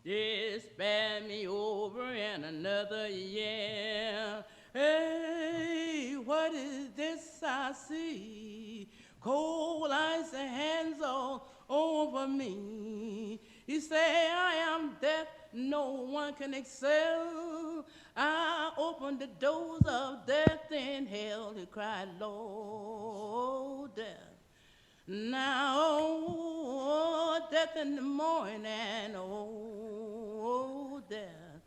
Just spare me over in another year. Hey, what is this I see? Cold ice and hands all over me. He say I am deaf, no one can excel. I opened the doors of death and hell. He cried, Lord, death. Now, oh, death in the morning, oh, death,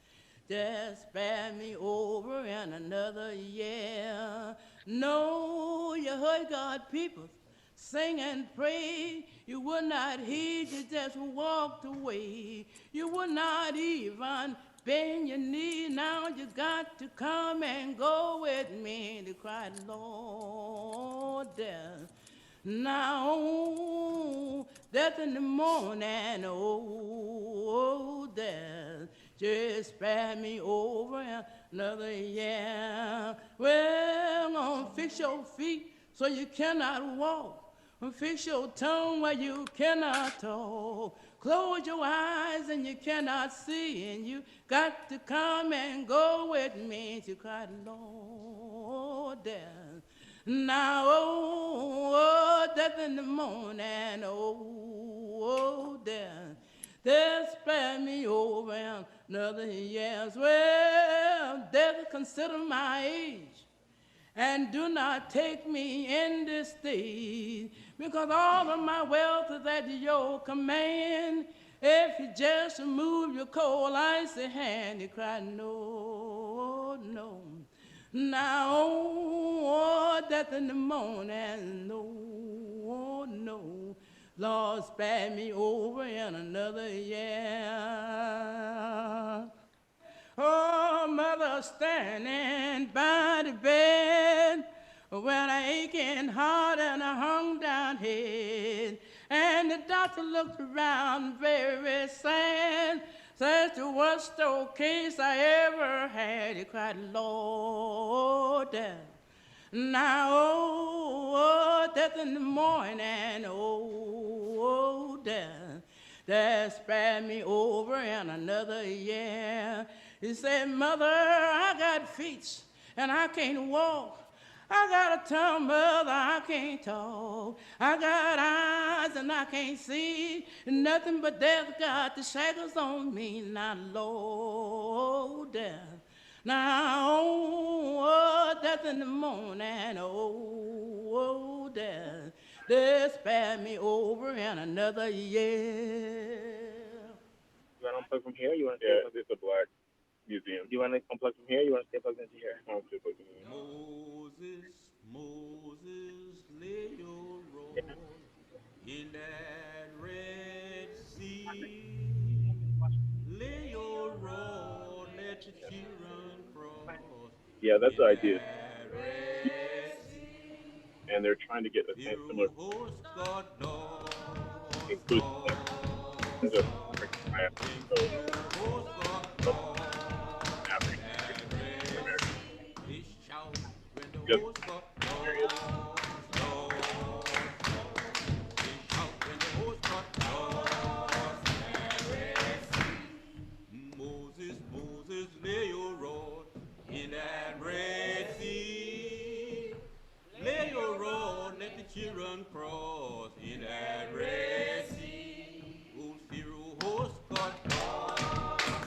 just spare me over in another year. No, you heard God people sing and pray. You would not heed, you just walked away. You would not even bend your knee. Now you got to come and go with me. They cried, Lord, death. Now, death in the morning, oh, death, just spare me over another year. Well, I'm gonna fix your feet so you cannot walk. Fix your tongue where you cannot talk. Close your eyes and you cannot see, and you got to come and go with me. She cried, Lord, death. Now, oh, death in the morning, oh, death, death spare me over another years. Well, death, consider my age and do not take me in this state, because all of my wealth is at your command. If you just move your cold icy hand, you cry, no, no. Now, oh, death in the morning, no, no. Lord, spare me over in another year. Oh, mother standing by the bed with an aching heart and a hung down head. And the doctor looked around very sad, says the worst stroke case I ever had. He cried, Lord, death. Now, oh, death in the morning, oh, death, death spare me over in another year. He said, Mother, I got feet and I can't walk. I got a tongue, mother, I can't talk. I got eyes and I can't see. Nothing but death got the shackles on me. Now, Lord, death. Now, oh, death in the morning, oh, death. Death spare me over in another year. You want to unplug from here? You want to stay plugged? It's a black museum. Do you want to unplug from here? You want to stay plugged into here? I want to stay plugged in here. Moses, Moses, lay your rod in that Red Sea. Lay your rod, let the children cross Yeah, that's the in idea. that Red Sea. And they're trying to get the same similar Pharaoh host got lost, inclusion in just and so Pharaoh host got lost in happening that in Red America. Sea. They shout when the Just host got areas. lost, lost, lost. They shout when the host got lost in that Red Sea. Moses, Moses, lay your rod in that Red Sea. Lay your rod, let the children cross in that Red Sea. Old Pharaoh host got lost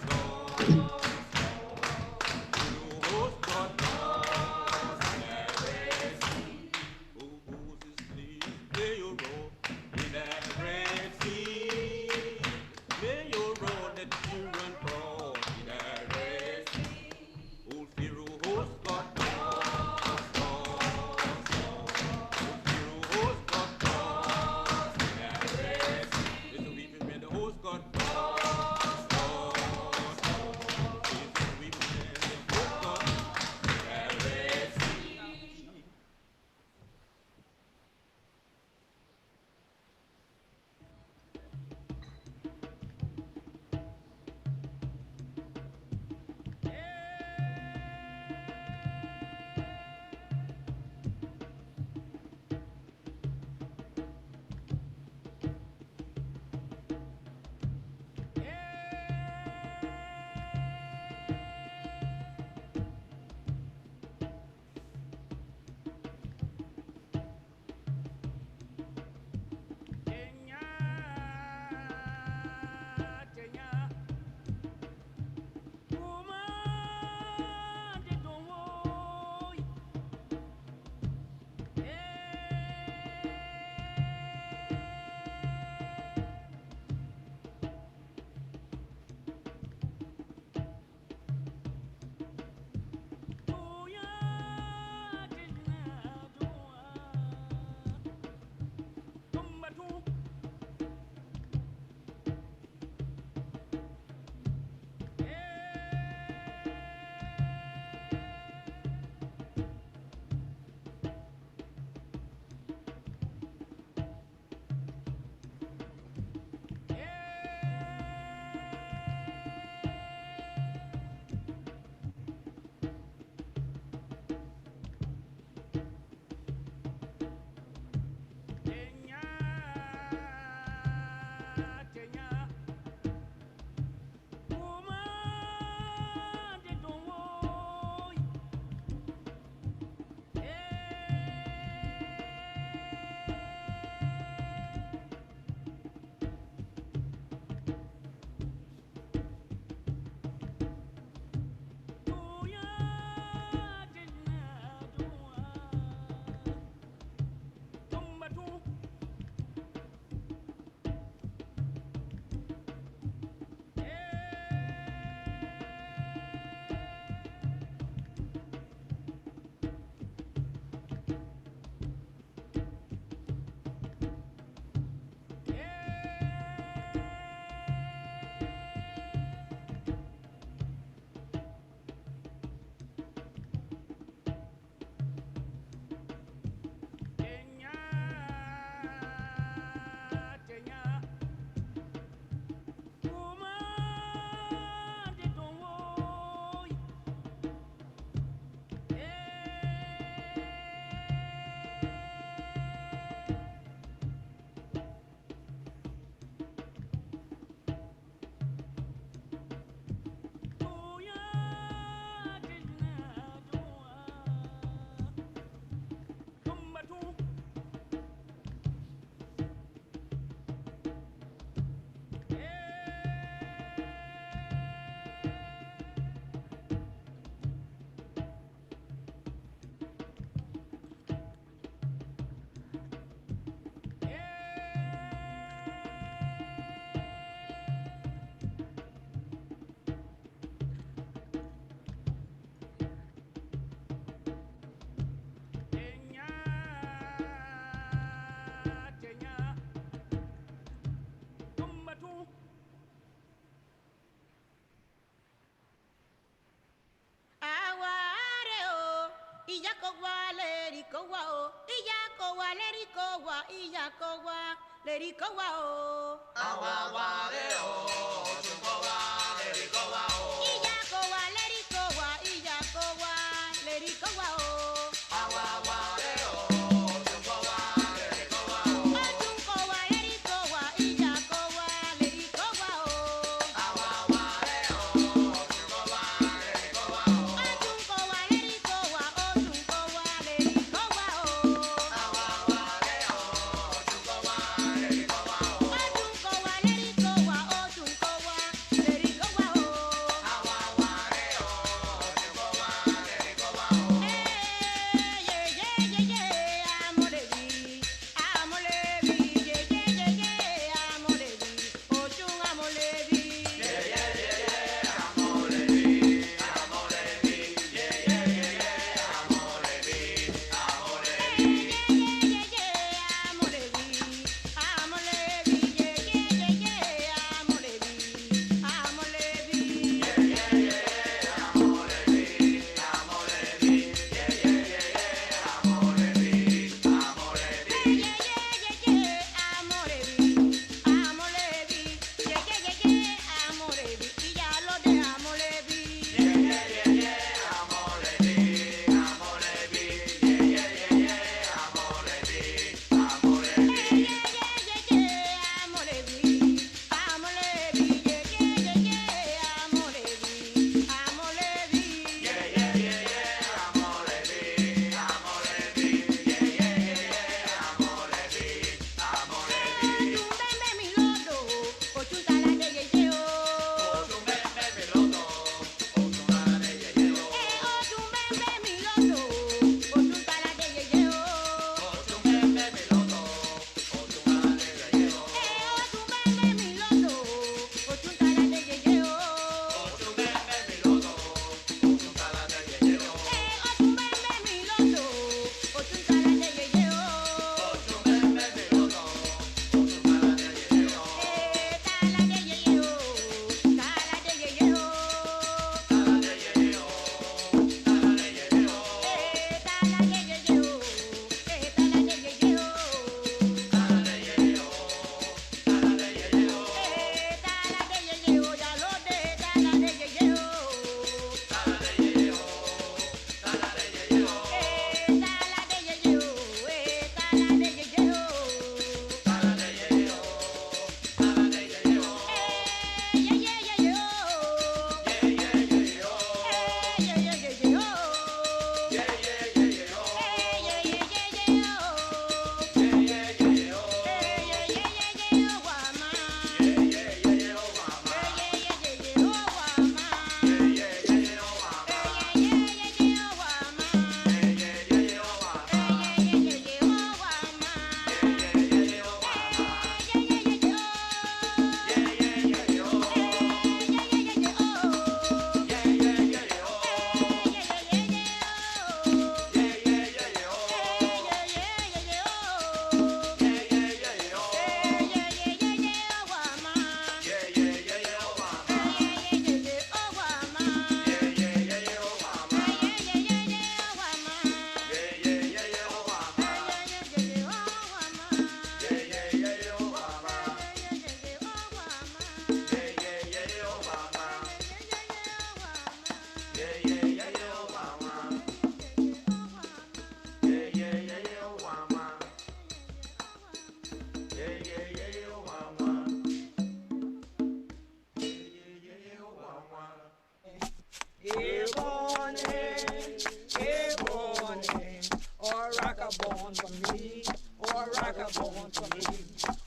born for me, or a rocker born for me,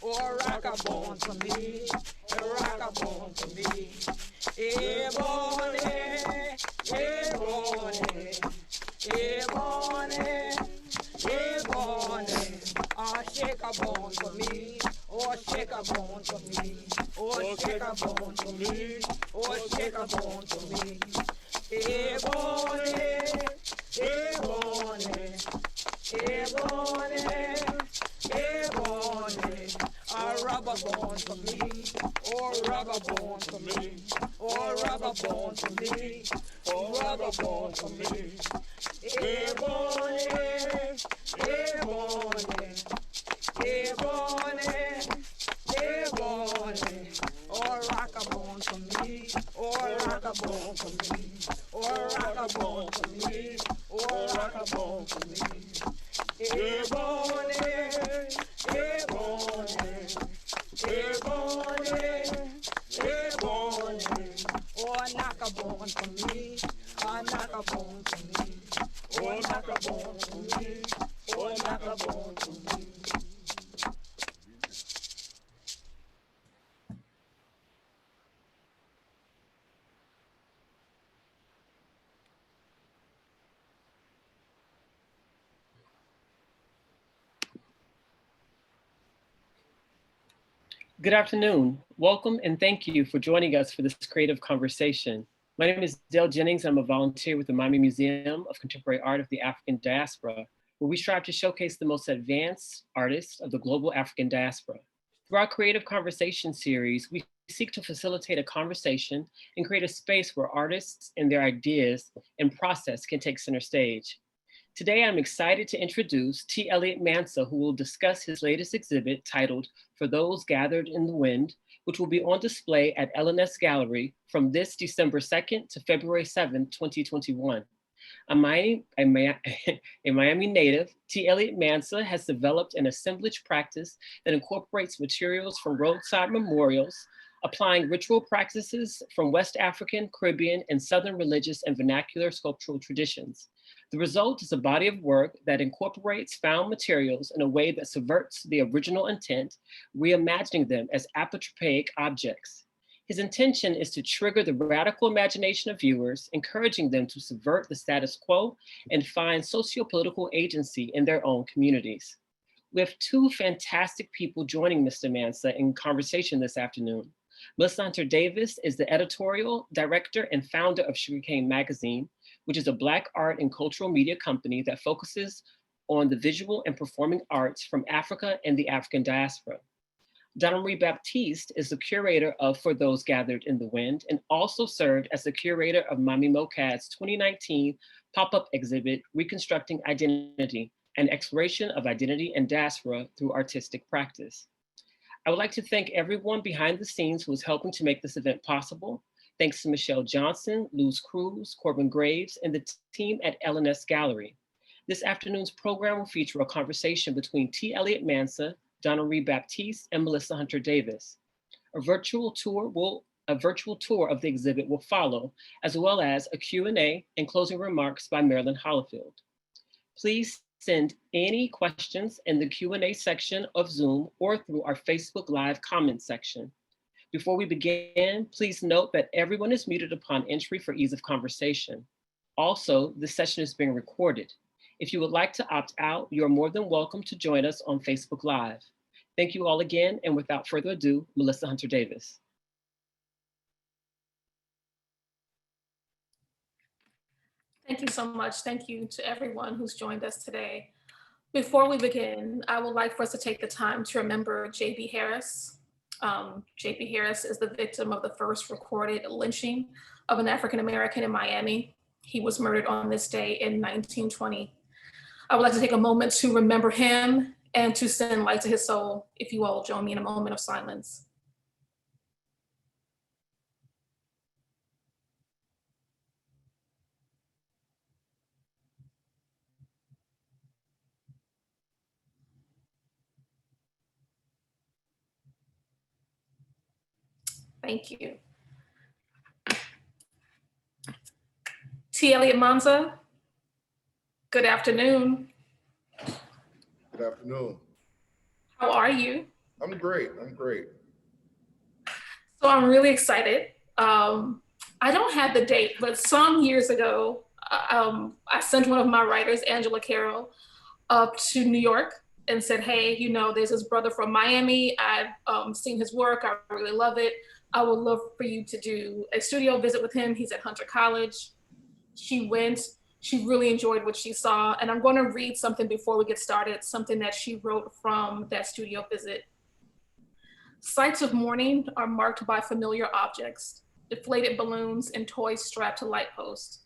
or a rocker born for me, a rocker born for me. Ebony, ebony, ebony, ebony, a shaker born for me, or shaker born for me, or shaker born for me, or shaker born for me. Ebony, ebony, ebony, ebony, a rubber born for me, or rubber born for me, or rubber born for me, or rubber born for me. Ebony, a bone for me. Oh, rock a bone for me. Oh, rock a bone for me. Ebony, ebony, ebony, ebony. Oh, knock a bone for me. Oh, knock a bone for me. Oh, knock a bone for me. Oh, knock a bone for me. Good afternoon. Welcome and thank you for joining us for this creative conversation. My name is Dale Jennings. I'm a volunteer with the Miami Museum of Contemporary Art of the African Diaspora, where we strive to showcase the most advanced artists of the global African diaspora. Through our creative conversation series, we seek to facilitate a conversation and create a space where artists and their ideas and process can take center stage. Today, I'm excited to introduce T. Eliott Mansa, who will discuss his latest exhibit titled For Those Gathered in the Wind, which will be on display at L&S Gallery from this December 2nd to February 7th, 2021. A Miami native, T. Eliott Mansa has developed an assemblage practice that incorporates materials from roadside memorials, applying ritual practices from West African, Caribbean, and Southern religious and vernacular sculptural traditions. The result is a body of work that incorporates found materials in a way that subverts the original intent, reimagining them as apotropaic objects. His intention is to trigger the radical imagination of viewers, encouraging them to subvert the status quo and find socio-political agency in their own communities. We have two fantastic people joining Mr. Mansa in conversation this afternoon. Melissa Hunter Davis is the editorial director and founder of Sugarcane Magazine, which is a Black art and cultural media company that focuses on the visual and performing arts from Africa and the African diaspora. Donnamarie Baptiste is the curator of For Those Gathered in the Wind and also served as the curator of Mami MoCAD's 2019 pop-up exhibit, Reconstructing Identity, an exploration of identity and diaspora through artistic practice. I would like to thank everyone behind the scenes who is helping to make this event possible. Thanks to Michelle Johnson, Luz Cruz, Corbin Graves, and the team at L&S Gallery. This afternoon's program will feature a conversation between T. Eliott Mansa, Donnamarie Baptiste, and Melissa Hunter Davis. A virtual tour of the exhibit will follow, as well as a Q&A and closing remarks by Marilyn Hollifield. Please send any questions in the Q&A section of Zoom or through our Facebook Live comment section. Before we begin, please note that everyone is muted upon entry for ease of conversation. Also, this session is being recorded. If you would like to opt out, you're more than welcome to join us on Facebook Live. Thank you all again, and without further ado, Melissa Hunter Davis. Thank you so much. Thank you to everyone who's joined us today. Before we begin, I would like for us to take the time to remember J.B. Harris. J.B. Harris is the victim of the first recorded lynching of an African-American in Miami. He was murdered on this day in 1920. I would like to take a moment to remember him and to send light to his soul. If you all join me in a moment of silence. Thank you. T. Eliott Mansa, good afternoon. Good afternoon. How are you? I'm great. So I'm really excited. I don't have the date, but some years ago, I sent one of my writers, Angela Carroll, up to New York and said, hey, you know, there's this brother from Miami. I've seen his work. I really love it. I would love for you to do a studio visit with him. He's at Hunter College. She went. She really enjoyed what she saw. And I'm going to read something before we get started, something that she wrote from that studio visit. Sights of mourning are marked by familiar objects, deflated balloons and toys strapped to light posts,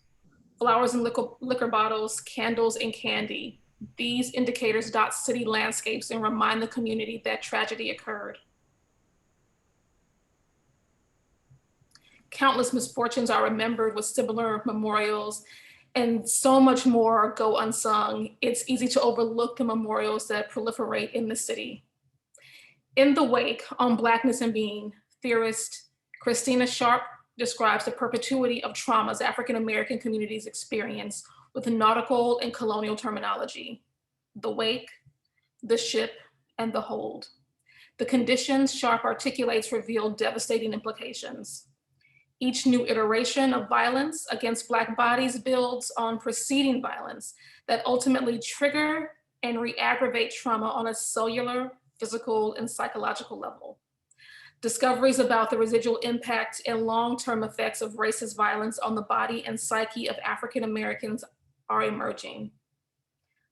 flowers and liquor bottles, candles and candy. These indicators dot city landscapes and remind the community that tragedy occurred. Countless misfortunes are remembered with similar memorials, and so much more go unsung. It's easy to overlook the memorials that proliferate in the city. In The Wake on Blackness and Being, theorist Christina Sharp describes the perpetuity of traumas African-American communities experience with nautical and colonial terminology: the wake, the ship, and the hold. The conditions Sharp articulates reveal devastating implications. Each new iteration of violence against Black bodies builds on preceding violence that ultimately trigger and re-aggravate trauma on a cellular, physical, and psychological level. Discoveries about the residual impact and long-term effects of racist violence on the body and psyche of African Americans are emerging.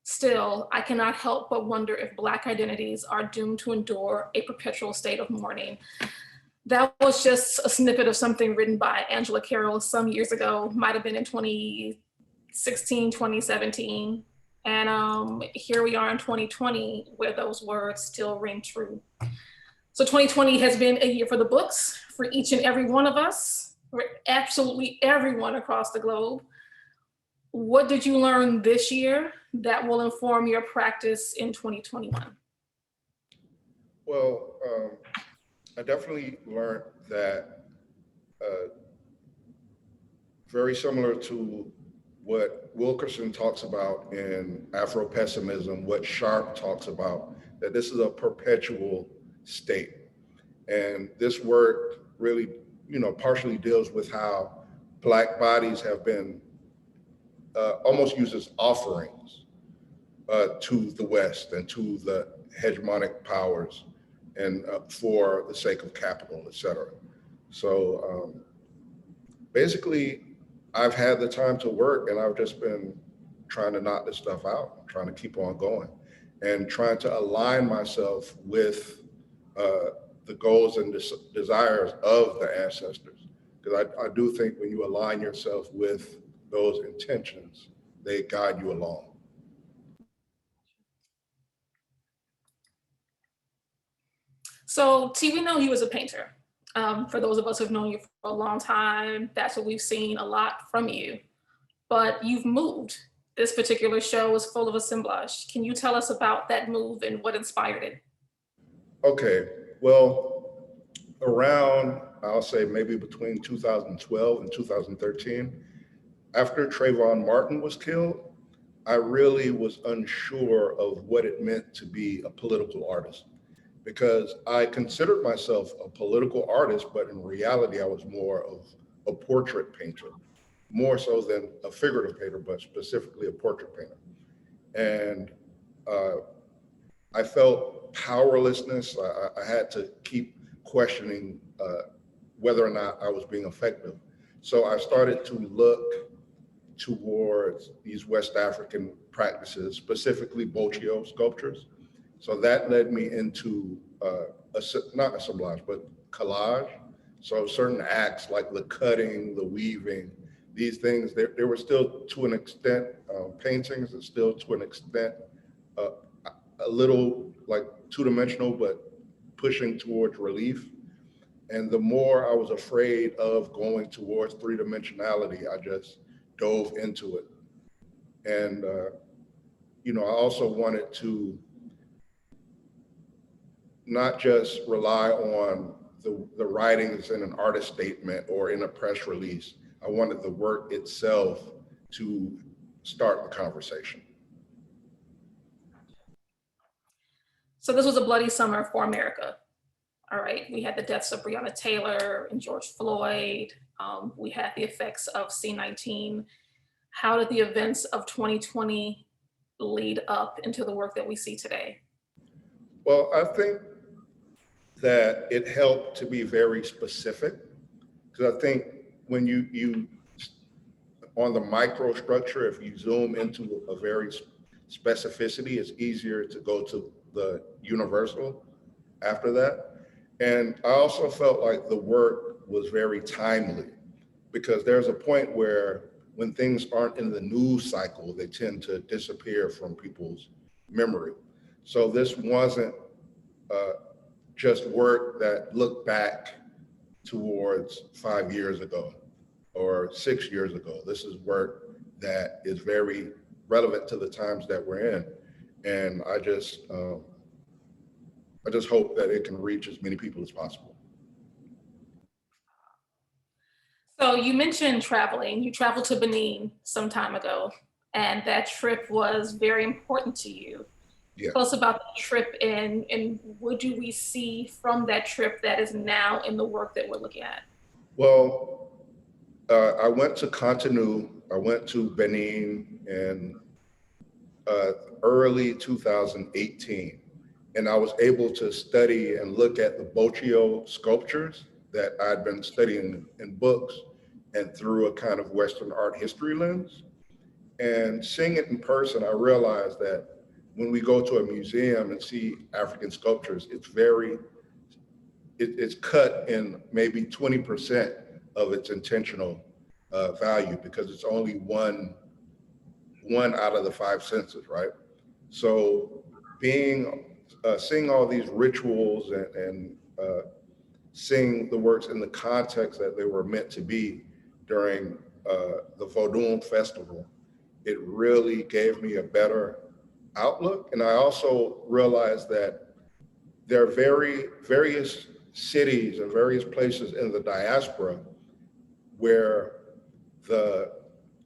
Still, I cannot help but wonder if Black identities are doomed to endure a perpetual state of mourning. That was just a snippet of something written by Angela Carroll some years ago, might have been in 2016, 2017. And here we are in 2020, where those words still ring true. So 2020 has been a year for the books for each and every one of us, for absolutely everyone across the globe. What did you learn this year that will inform your practice in 2021? Well, I definitely learned that very similar to what Wilkerson talks about in Afro-pessimism, what Sharp talks about, that this is a perpetual state. And this work really, partially deals with how Black bodies have been almost used as offerings to the West and to the hegemonic powers, and for the sake of capital, et cetera. So basically, I've had the time to work, and I've just been trying to knock this stuff out, trying to keep on going, and trying to align myself with the goals and desires of the ancestors. Because I do think when you align yourself with those intentions, they guide you along. So T, we know you as a painter. For those of us who've known you for a long time, that's what we've seen a lot from you. But you've moved. This particular show is full of assemblage. Can you tell us about that move and what inspired it? Okay, well, around, I'll say maybe between 2012 and 2013, after Trayvon Martin was killed, I really was unsure of what it meant to be a political artist, because I considered myself a political artist, but in reality, I was more of a portrait painter, more so than a figurative painter, but specifically a portrait painter. And I felt powerlessness. I had to keep questioning whether or not I was being effective. So I started to look towards these West African practices, specifically Boccio sculptures. So that led me into not assemblage, but collage. So certain acts like the cutting, the weaving, these things, they were still to an extent paintings, and still to an extent a little like two-dimensional, but pushing towards relief. And the more I was afraid of going towards three-dimensionality, I just dove into it. And I also wanted to not just rely on the writings in an artist statement or in a press release. I wanted the work itself to start the conversation. So this was a bloody summer for America. All right, we had the deaths of Breonna Taylor and George Floyd. We had the effects of C-19. How did the events of 2020 lead up into the work that we see today? Well, I think that it helped to be very specific, because I think when you on the microstructure, if you zoom into a very specificity, it's easier to go to the universal after that. And I also felt like the work was very timely, because there's a point where when things aren't in the news cycle, they tend to disappear from people's memory. So this wasn't just work that looked back towards 5 years ago or 6 years ago. This is work that is very relevant to the times that we're in. And I just hope that it can reach as many people as possible. So you mentioned traveling. You traveled to Benin some time ago, and that trip was very important to you. Yeah. Tell us about that trip, and what do we see from that trip that is now in the work that we're looking at? Well, I went to Cotonou. I went to Benin in early 2018, and I was able to study and look at the Boccio sculptures that I'd been studying in books and through a kind of Western art history lens. And seeing it in person, I realized that when we go to a museum and see African sculptures, it's cut in maybe 20% of its intentional value, because it's only one out of the 5 senses, right? So seeing all these rituals and seeing the works in the context that they were meant to be during the Vodun festival, it really gave me a better outlook. And I also realized that there are various cities and various places in the diaspora where the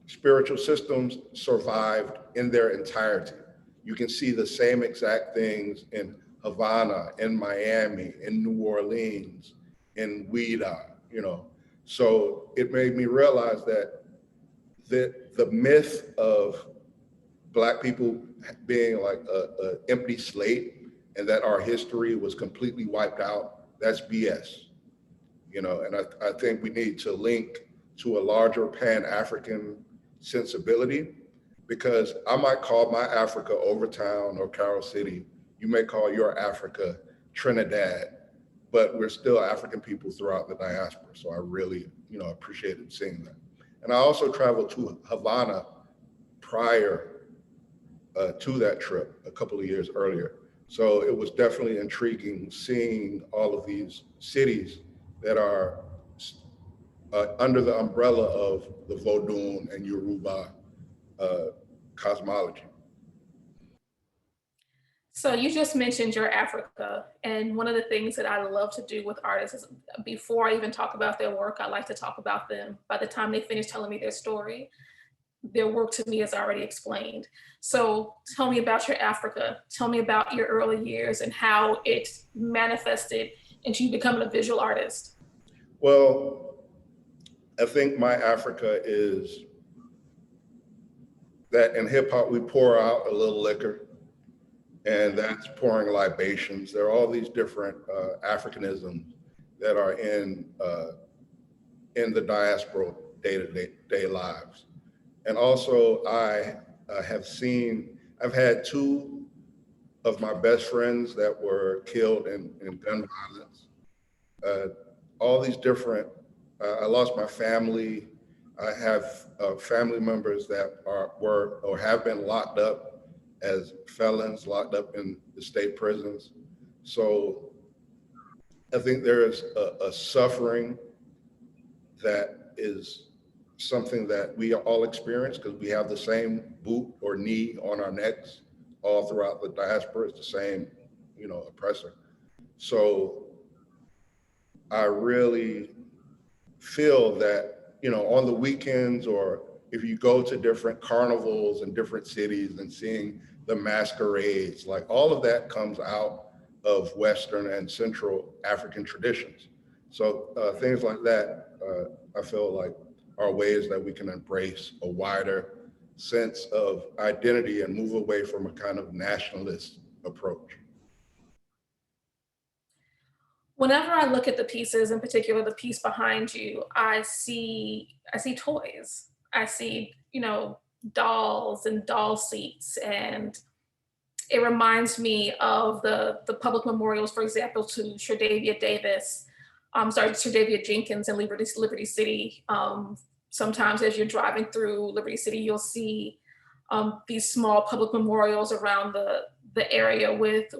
spiritual systems survived in their entirety. You can see the same exact things in Havana, in Miami, in New Orleans, in Ouida, you know. So it made me realize that the myth of Black people being like a empty slate and that our history was completely wiped out, that's BS, you know. And I think we need to link to a larger Pan-African sensibility, because I might call my Africa Overtown or Carol City. You may call your Africa Trinidad, but we're still African people throughout the diaspora. So I really, you know, appreciated seeing that. And I also traveled to Havana prior to that trip a couple of years earlier. So it was definitely intriguing seeing all of these cities that are under the umbrella of the Vodun and Yoruba cosmology. So you just mentioned your Africa, and one of the things that I love to do with artists is, before I even talk about their work, I like to talk about them. By the time they finish telling me their story, their work to me is already explained. So tell me about your Africa. Tell me about your early years and how it manifested into you becoming a visual artist. Well, I think my Africa is that in hip hop, we pour out a little liquor, and that's pouring libations. There are all these different Africanisms that are in the diaspora day-to-day lives. And also I've had two of my best friends that were killed in gun violence. All these different, I lost my family. I have family members that were or have been locked up as felons, locked up in the state prisons. So I think there is a suffering that is something that we all experience, because we have the same boot or knee on our necks all throughout the diaspora. It's the same, you know, oppressor. So I really feel that, you know, on the weekends, or if you go to different carnivals in different cities and seeing the masquerades, like all of that comes out of Western and Central African traditions. So things like that, I feel like are ways that we can embrace a wider sense of identity and move away from a kind of nationalist approach. Whenever I look at the pieces, in particular the piece behind you, I see toys. I see, you know, dolls and doll seats, and it reminds me of the public memorials, for example, to Sherdavia Jenkins in Liberty City. Sometimes as you're driving through Liberty City, you'll see these small public memorials around the area with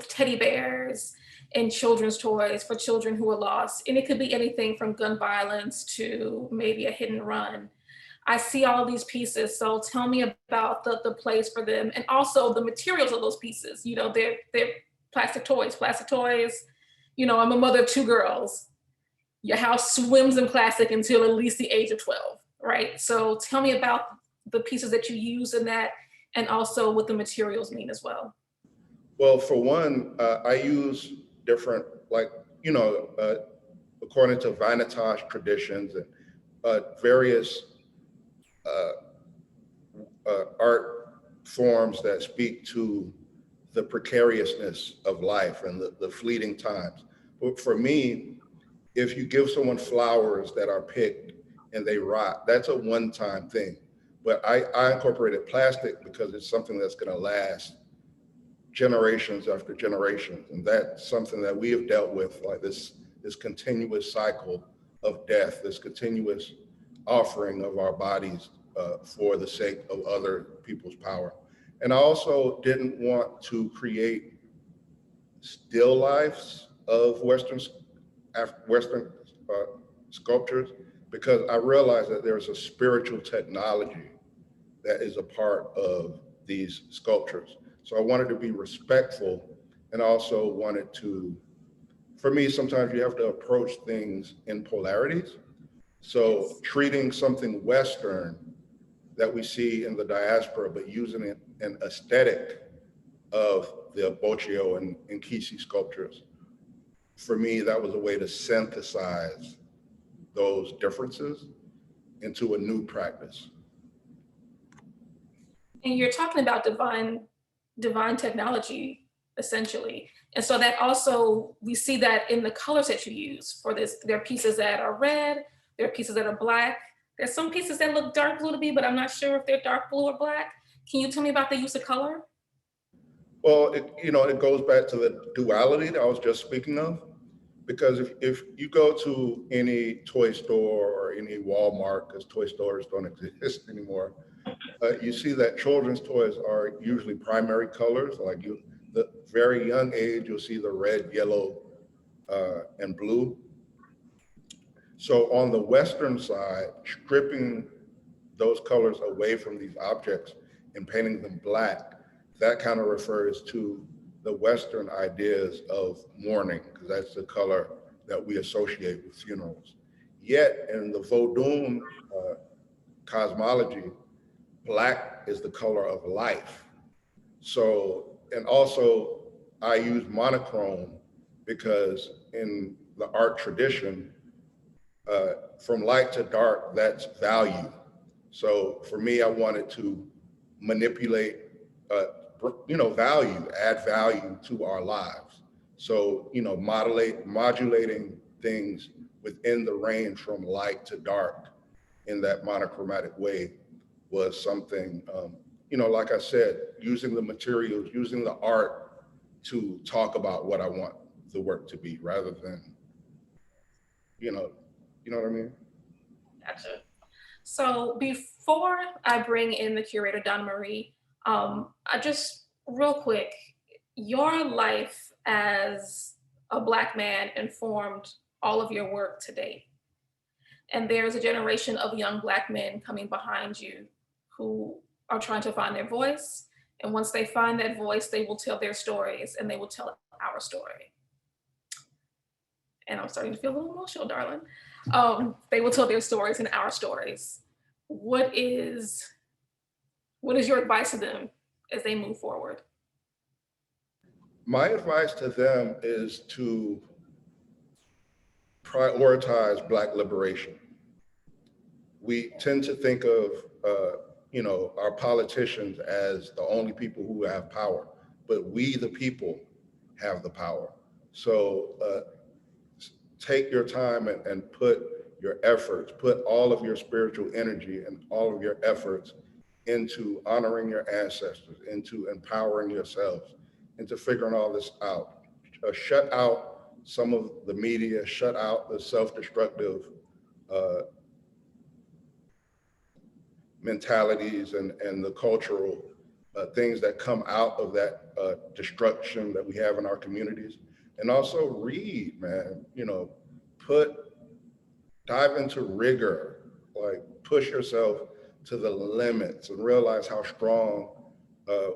teddy bears and children's toys for children who are lost. And it could be anything from gun violence to maybe a hit and run. I see all of these pieces. So tell me about the place for them and also the materials of those pieces. You know, they're plastic toys. You know, I'm a mother of 2 girls. Your house swims in plastic until at least the age of 12, right? So tell me about the pieces that you use in that and also what the materials mean as well. Well, for one, I use different, like, you know, according to Vanitas traditions and various art forms that speak to the precariousness of life and the fleeting times. But for me, if you give someone flowers that are picked and they rot, that's a one-time thing. But I incorporated plastic because it's something that's gonna last generations after generations. And that's something that we have dealt with, like this continuous cycle of death, this continuous offering of our bodies for the sake of other people's power. And I also didn't want to create still lifes of Western sculptures, because I realized that there's a spiritual technology that is a part of these sculptures. So I wanted to be respectful, and also wanted to, for me, sometimes you have to approach things in polarities. So treating something Western that we see in the diaspora, but using it an aesthetic of the Boccio and Nkisi sculptures. For me, that was a way to synthesize those differences into a new practice. And you're talking about divine technology, essentially. And so that also, we see that in the colors that you use for this. There are pieces that are red, there are pieces that are black. There's some pieces that look dark blue to me, but I'm not sure if they're dark blue or black. Can you tell me about the use of color? Well, it goes back to the duality that I was just speaking of. Because if you go to any toy store or any Walmart, because toy stores don't exist anymore, you see that children's toys are usually primary colors. Like the very young age, you'll see the red, yellow, and blue. So on the Western side, stripping those colors away from these objects and painting them black, that kind of refers to the Western ideas of mourning, because that's the color that we associate with funerals. Yet in the Vodun cosmology, black is the color of life. So, and also I use monochrome because in the art tradition, from light to dark, that's value. So for me, I wanted to manipulate, value, add value to our lives. So, modulating things within the range from light to dark in that monochromatic way was something, like I said, using the materials, using the art to talk about what I want the work to be, rather than, you know what I mean? Gotcha. So before I bring in the curator, Donnamarie, I just real quick, your life as a Black man informed all of your work to date. And there's a generation of young Black men coming behind you who are trying to find their voice. And once they find that voice, they will tell their stories, and they will tell our story. And I'm starting to feel a little emotional, darling. They will tell their stories and our stories. What is your advice to them as they move forward? My advice to them is to prioritize Black liberation. We tend to think of, our politicians as the only people who have power, but we, the people, have the power. So take your time and put your efforts, put all of your spiritual energy and all of your efforts into honoring your ancestors, into empowering yourselves, into figuring all this out. Shut out some of the media, shut out the self-destructive mentalities and the cultural things that come out of that destruction that we have in our communities, And also read, man, you know, dive into rigor, like push yourself to the limits and realize how strong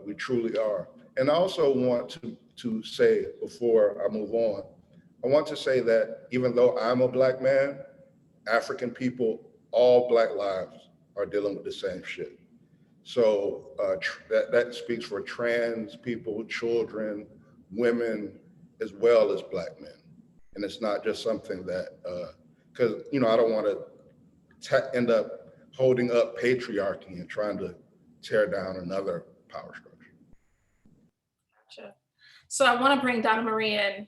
we truly are. And I also want to say, before I move on, I want to say that even though I'm a Black man, African people, all Black lives are dealing with the same shit. So that speaks for trans people, children, women, as well as Black men. And it's not just something that, because, you know, I don't want to end up holding up patriarchy and trying to tear down another power structure. Gotcha. So I want to bring Donnamarie in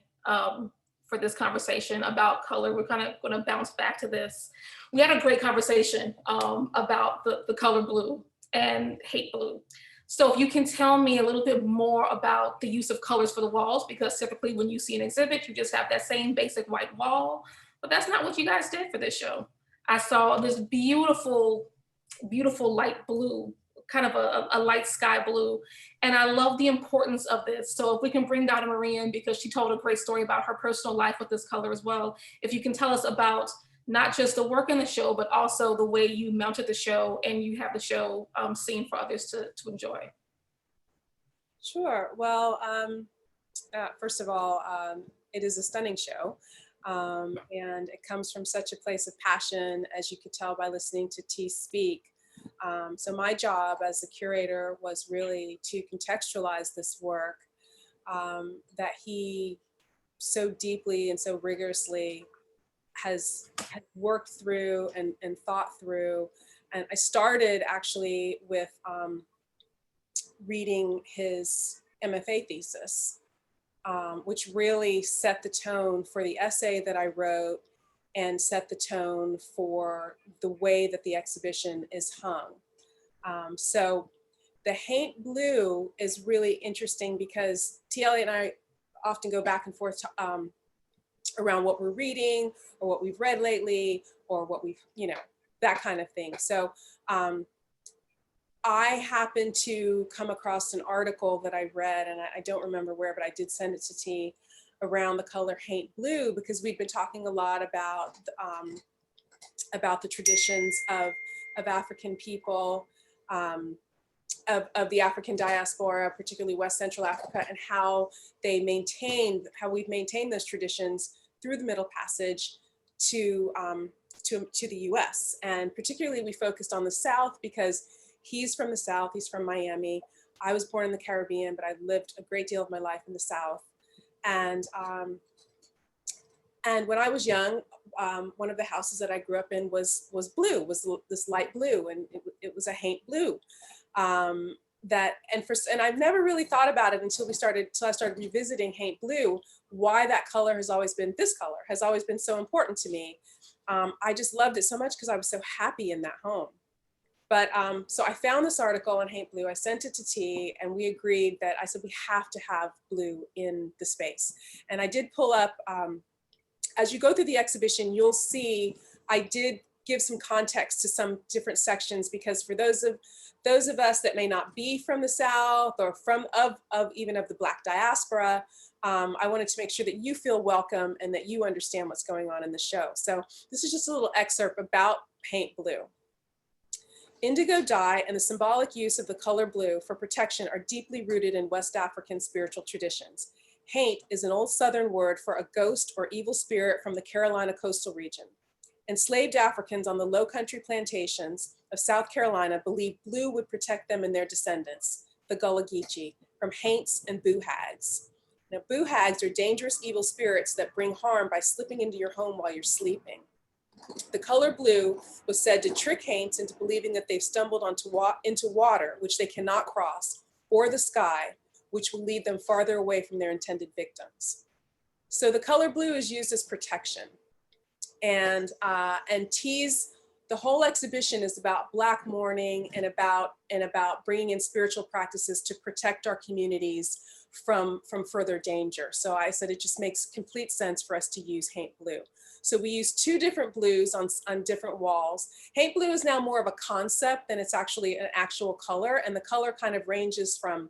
for this conversation about color. We're kind of going to bounce back to this. We had a great conversation about the color blue and hate blue. So if you can tell me a little bit more about the use of colors for the walls, because typically when you see an exhibit, you just have that same basic white wall, but that's not what you guys did for this show. I saw this beautiful, beautiful light blue, kind of a light sky blue. And I love the importance of this. So if we can bring Donnamarie in, because she told a great story about her personal life with this color as well. If you can tell us about not just the work in the show, but also the way you mounted the show and you have the show seen for others to enjoy. Sure. Well, first of all, it is a stunning show. And it comes from such a place of passion, as you could tell by listening to T speak. So my job as a curator was really to contextualize this work that he so deeply and so rigorously has worked through and thought through. And I started actually with reading his MFA thesis, which really set the tone for the essay that I wrote and set the tone for the way that the exhibition is hung. So the Hate Blue is really interesting because T. Eliott and I often go back and forth around what we're reading or what we've read lately or what we've, you know, that kind of thing. So I happened to come across an article that I read, and I don't remember where, but I did send it to T, around the color Hate Blue, because we've been talking a lot about the traditions of African people, of the African diaspora, particularly West Central Africa, and how we've maintained those traditions through the Middle Passage to the US. And particularly we focused on the South because he's from the South, he's from Miami. I was born in the Caribbean, but I lived a great deal of my life in the South. And when I was young, one of the houses that I grew up in was blue, was this light blue, and it was a Hate Blue. And I've never really thought about it until I started revisiting Hate Blue, why that color has always been, this color has always been so important to me. I just loved it so much because I was so happy in that home. But so I found this article on Hate Blue, I sent it to T, and we agreed that I said, we have to have blue in the space. And I did pull up, as you go through the exhibition, you'll see, I did give some context to some different sections, because for those of us that may not be from the South or even of the Black diaspora, I wanted to make sure that you feel welcome and that you understand what's going on in the show. So this is just a little excerpt about Hate Blue. Indigo dye and the symbolic use of the color blue for protection are deeply rooted in West African spiritual traditions. Hate is an old Southern word for a ghost or evil spirit from the Carolina coastal region. Enslaved Africans on the low country plantations of South Carolina believed blue would protect them and their descendants, the Gullah Geechee, from haints and boo hags. Now, boo hags are dangerous evil spirits that bring harm by slipping into your home while you're sleeping. The color blue was said to trick haints into believing that they've stumbled into water, which they cannot cross, or the sky, which will lead them farther away from their intended victims. So the color blue is used as protection. And the whole exhibition is about Black mourning and about bringing in spiritual practices to protect our communities from further danger. So I said it just makes complete sense for us to use Hate Blue. So we use two different blues on different walls. Hate Blue is now more of a concept than it's actually an actual color, and the color kind of ranges from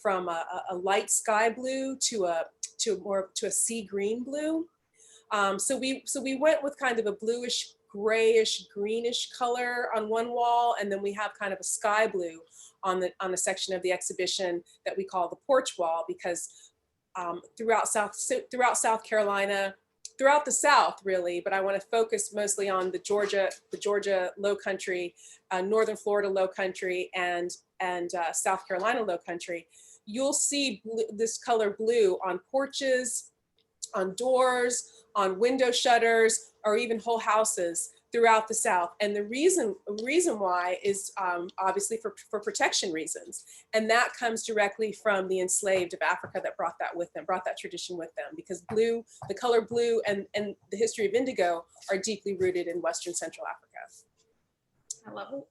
a light sky blue to a sea green blue. So we went with kind of a bluish, grayish, greenish color on one wall, and then we have kind of a sky blue on a section of the exhibition that we call the porch wall, because throughout South Carolina, throughout the South really, but I want to focus mostly on the Georgia Low Country, Northern Florida Low Country, and South Carolina Low Country. You'll see this color blue on porches, on doors, on window shutters, or even whole houses throughout the South. And the reason why is obviously for protection reasons. And that comes directly from the enslaved of Africa that brought that tradition with them, because blue, the color blue and the history of indigo are deeply rooted in Western Central Africa. I love it.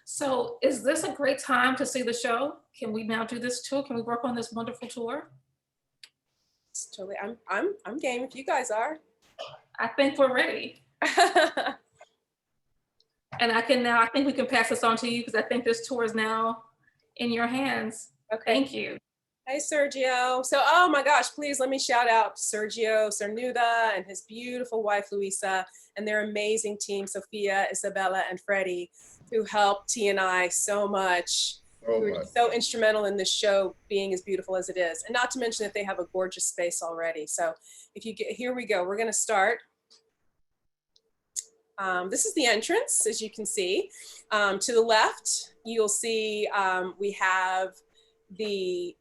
So is this a great time to see the show? Can we now do this tour? Can we work on this wonderful tour? It's totally, I'm game if you guys are. I think we're ready. And I think we can pass this on to you, because I think this tour is now in your hands. Okay. Thank you. Hey, Sergio. So, oh my gosh, please let me shout out Sergio Cernuda and his beautiful wife, Luisa, and their amazing team, Sophia, Isabella, and Freddie, who helped T and I so much. Oh, who were so instrumental in this show being as beautiful as it is. And not to mention that they have a gorgeous space already. So here we go. We're gonna start. This is the entrance, as you can see. To the left, you'll see we have the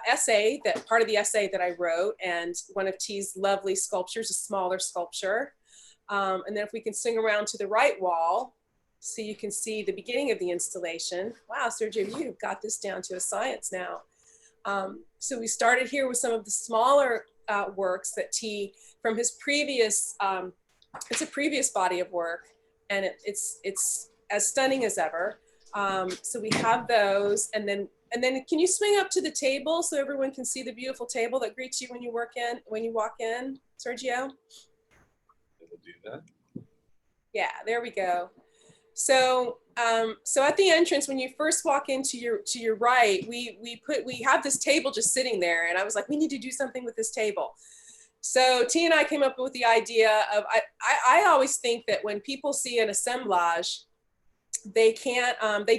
essay, part of the essay that I wrote, and one of T's lovely sculptures, a smaller sculpture. And then if we can swing around to the right wall, so you can see the beginning of the installation. Wow, Sergio, you've got this down to a science now. So we started here with some of the smaller works that T, from his previous, it's a previous body of work, and it's as stunning as ever. So we have those, and then can you swing up to the table so everyone can see the beautiful table that greets you when you walk in, Sergio? We'll do that. Yeah, there we go. So so at the entrance, when you first walk into your right, we have this table just sitting there, and I was like, we need to do something with this table. So T and I came up with the idea of, I always think that when people see an assemblage, they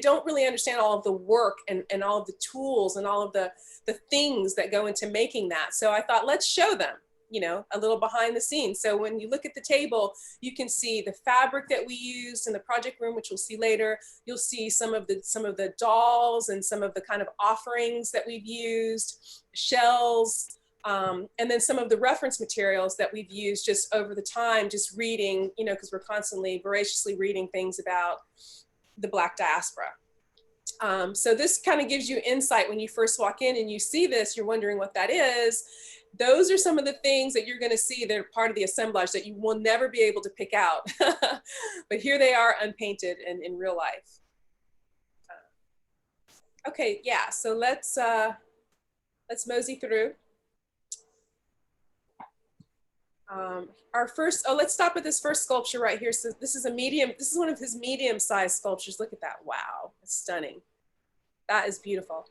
don't really understand all of the work and all of the tools and all of the things that go into making that. So I thought, let's show them, a little behind the scenes. So when you look at the table, you can see the fabric that we used in the project room, which we'll see later. You'll see some of the dolls and some of the kind of offerings that we've used, shells, and then some of the reference materials that we've used just over the time, just reading, because we're constantly voraciously reading things about the Black diaspora. So this kind of gives you insight when you first walk in and you see this, you're wondering what that is. Those are some of the things that you're going to see that are part of the assemblage that you will never be able to pick out. But here they are unpainted and in real life. Okay, yeah, so let's mosey through. Let's stop at this first sculpture right here. So this is one of his medium-sized sculptures. Look at that, wow, it's stunning. That is beautiful.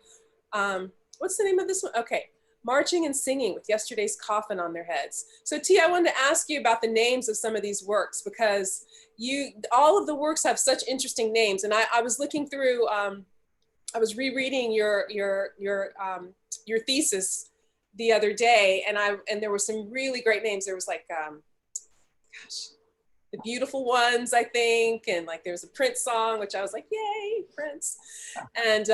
What's the name of this one? Okay, Marching and Singing with Yesterday's Coffin on Their Heads. So T, I wanted to ask you about the names of some of these works, because all of the works have such interesting names. And I was looking through, I was rereading your thesis the other day, and there were some really great names. There was like, The Beautiful Ones, I think, and like there was a Prince song, which I was like, yay, Prince. And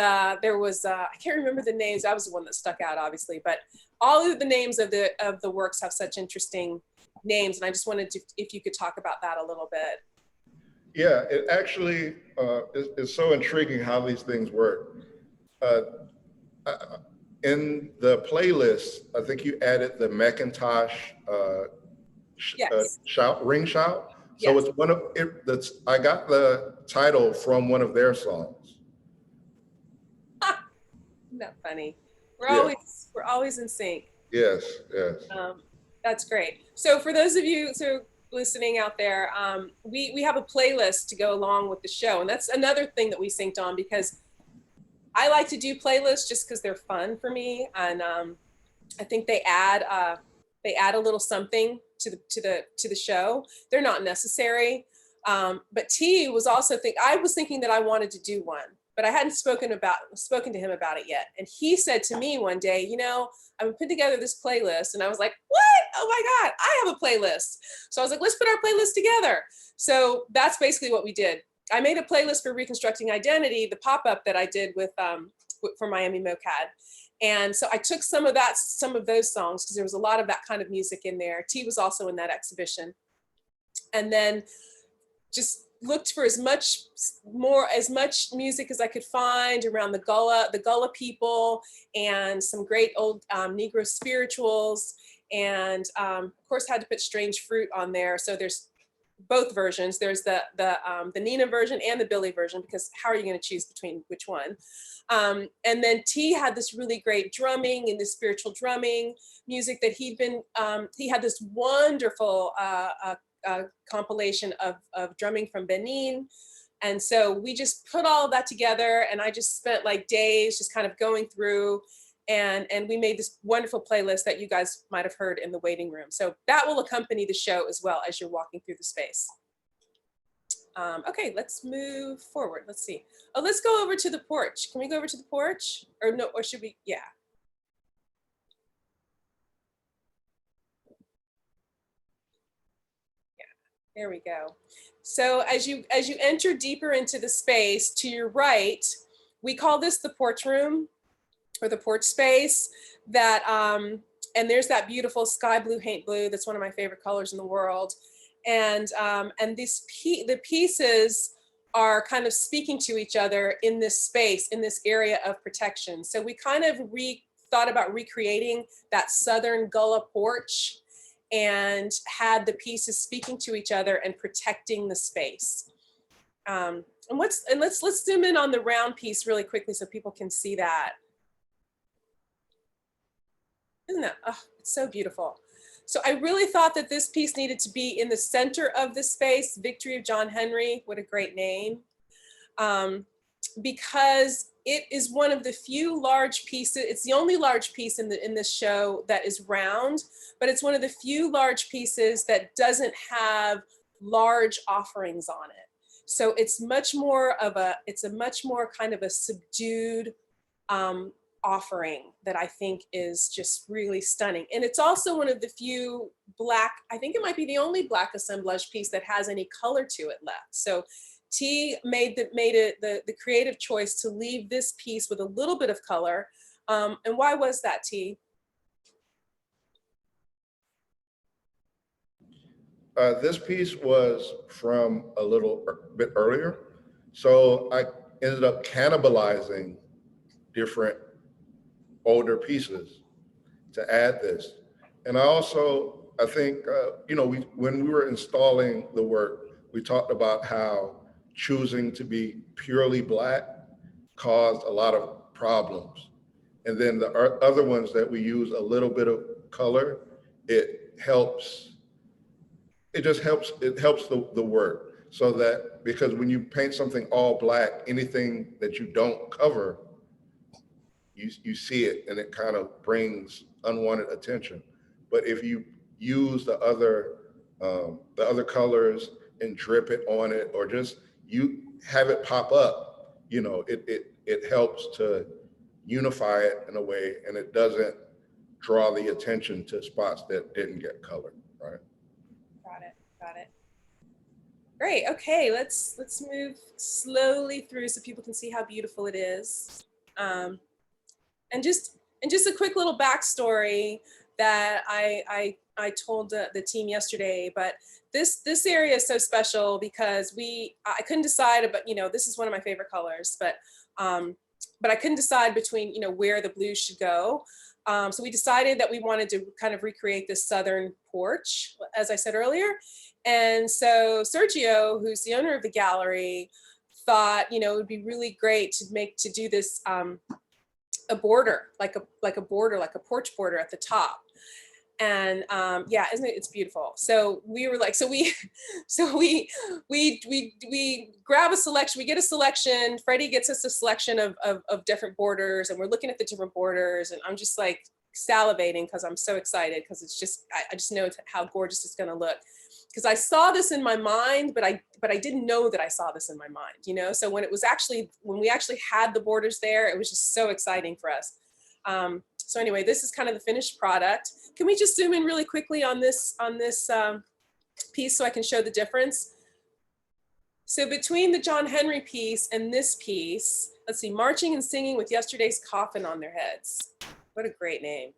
there was, I can't remember the names. That was the one that stuck out, obviously, but all of the names of the works have such interesting names. And I just wanted to, if you could talk about that a little bit. Yeah, it actually is so intriguing how these things work. In the playlist, I think you added the Macintosh Yes. ring shout. So Yes. it's one of it. I got the title from one of their songs. Isn't that funny? We're always in sync. Yes. That's great. So for those of you listening out there, we have a playlist to go along with the show, and that's another thing that we synced on, because I like to do playlists just because they're fun for me, and I think they add a little something to the show. They're not necessary, but T was also I was thinking that I wanted to do one, but I hadn't spoken to him about it yet. And he said to me one day, you know, I'm putting together this playlist, and I was like, what? Oh my God, I have a playlist. So I was like, let's put our playlist together. So that's basically what we did. I made a playlist for Reconstructing Identity, the pop-up that I did with for Miami MoCAD. And so I took some of those songs, because there was a lot of that kind of music in there. T was also in that exhibition. And then just looked for as much music as I could find around the Gullah people, and some great old Negro spirituals. And of course had to put Strange Fruit on there. So there's both versions. There's the Nina version and the Billy version, because how are you going to choose between which one? And then T had this really great drumming and this spiritual drumming music that he had this wonderful compilation of drumming from Benin. And so we just put all of that together, and I just spent like days just kind of going through, and we made this wonderful playlist that you guys might have heard in the waiting room. So that will accompany the show as well as you're walking through the space. Okay, let's move forward. Let's see. Oh, let's go over to the porch. Can we go over to the porch? Or no, or should we? Yeah. Yeah, there we go. So as you enter deeper into the space, to your right, we call this the porch room, or the porch space. That and there's that beautiful sky blue paint blue. That's one of my favorite colors in the world. And the pieces are kind of speaking to each other in this space, in this area of protection. So we kind of thought about recreating that Southern Gullah porch, and had the pieces speaking to each other and protecting the space. And let's zoom in on the round piece really quickly so people can see that. Isn't that, oh, it's so beautiful. So I really thought that this piece needed to be in the center of the space. Victory of John Henry, what a great name. Because it is one of the few large pieces, it's the only large piece in this show that is round, but it's one of the few large pieces that doesn't have large offerings on it. So it's much more kind of a subdued offering that I think is just really stunning. And it's also one of the few Black, I think it might be the only Black assemblage piece that has any color to it left. So T made the creative choice to leave this piece with a little bit of color. And why was that, T? This piece was from a little bit earlier. So I ended up cannibalizing different older pieces to add this. And I think, when we were installing the work, we talked about how choosing to be purely Black caused a lot of problems. And then the other ones that we use a little bit of color, it helps the work. So that, because when you paint something all Black, anything that you don't cover, you see it, and it kind of brings unwanted attention. But if you use the other colors and drip it on it, or just you have it pop up, it helps to unify it in a way, and it doesn't draw the attention to spots that didn't get colored, right? Got it. Great. Okay, let's move slowly through so people can see how beautiful it is. And just a quick little backstory that I told the team yesterday, but this area is so special because I couldn't decide about, this is one of my favorite colors, but I couldn't decide between, where the blue should go. So we decided that we wanted to kind of recreate this Southern porch, as I said earlier. And so Sergio, who's the owner of the gallery, thought, it would be really great to do this a border, like a porch border at the top. And yeah, isn't it? It's beautiful. So we were like, so we grab a selection. We get a selection. Freddie gets us a selection of different borders, and we're looking at the different borders. And I'm just like salivating because I'm so excited because it's just I just know how gorgeous it's going to look. Because I saw this in my mind, but I didn't know that I saw this in my mind, you know. So when we actually had the borders there, it was just so exciting for us. So anyway, this is kind of the finished product. Can we just zoom in really quickly on this piece so I can show the difference? So between the John Henry piece and this piece, let's see, marching and singing with yesterday's coffin on their heads. What a great name.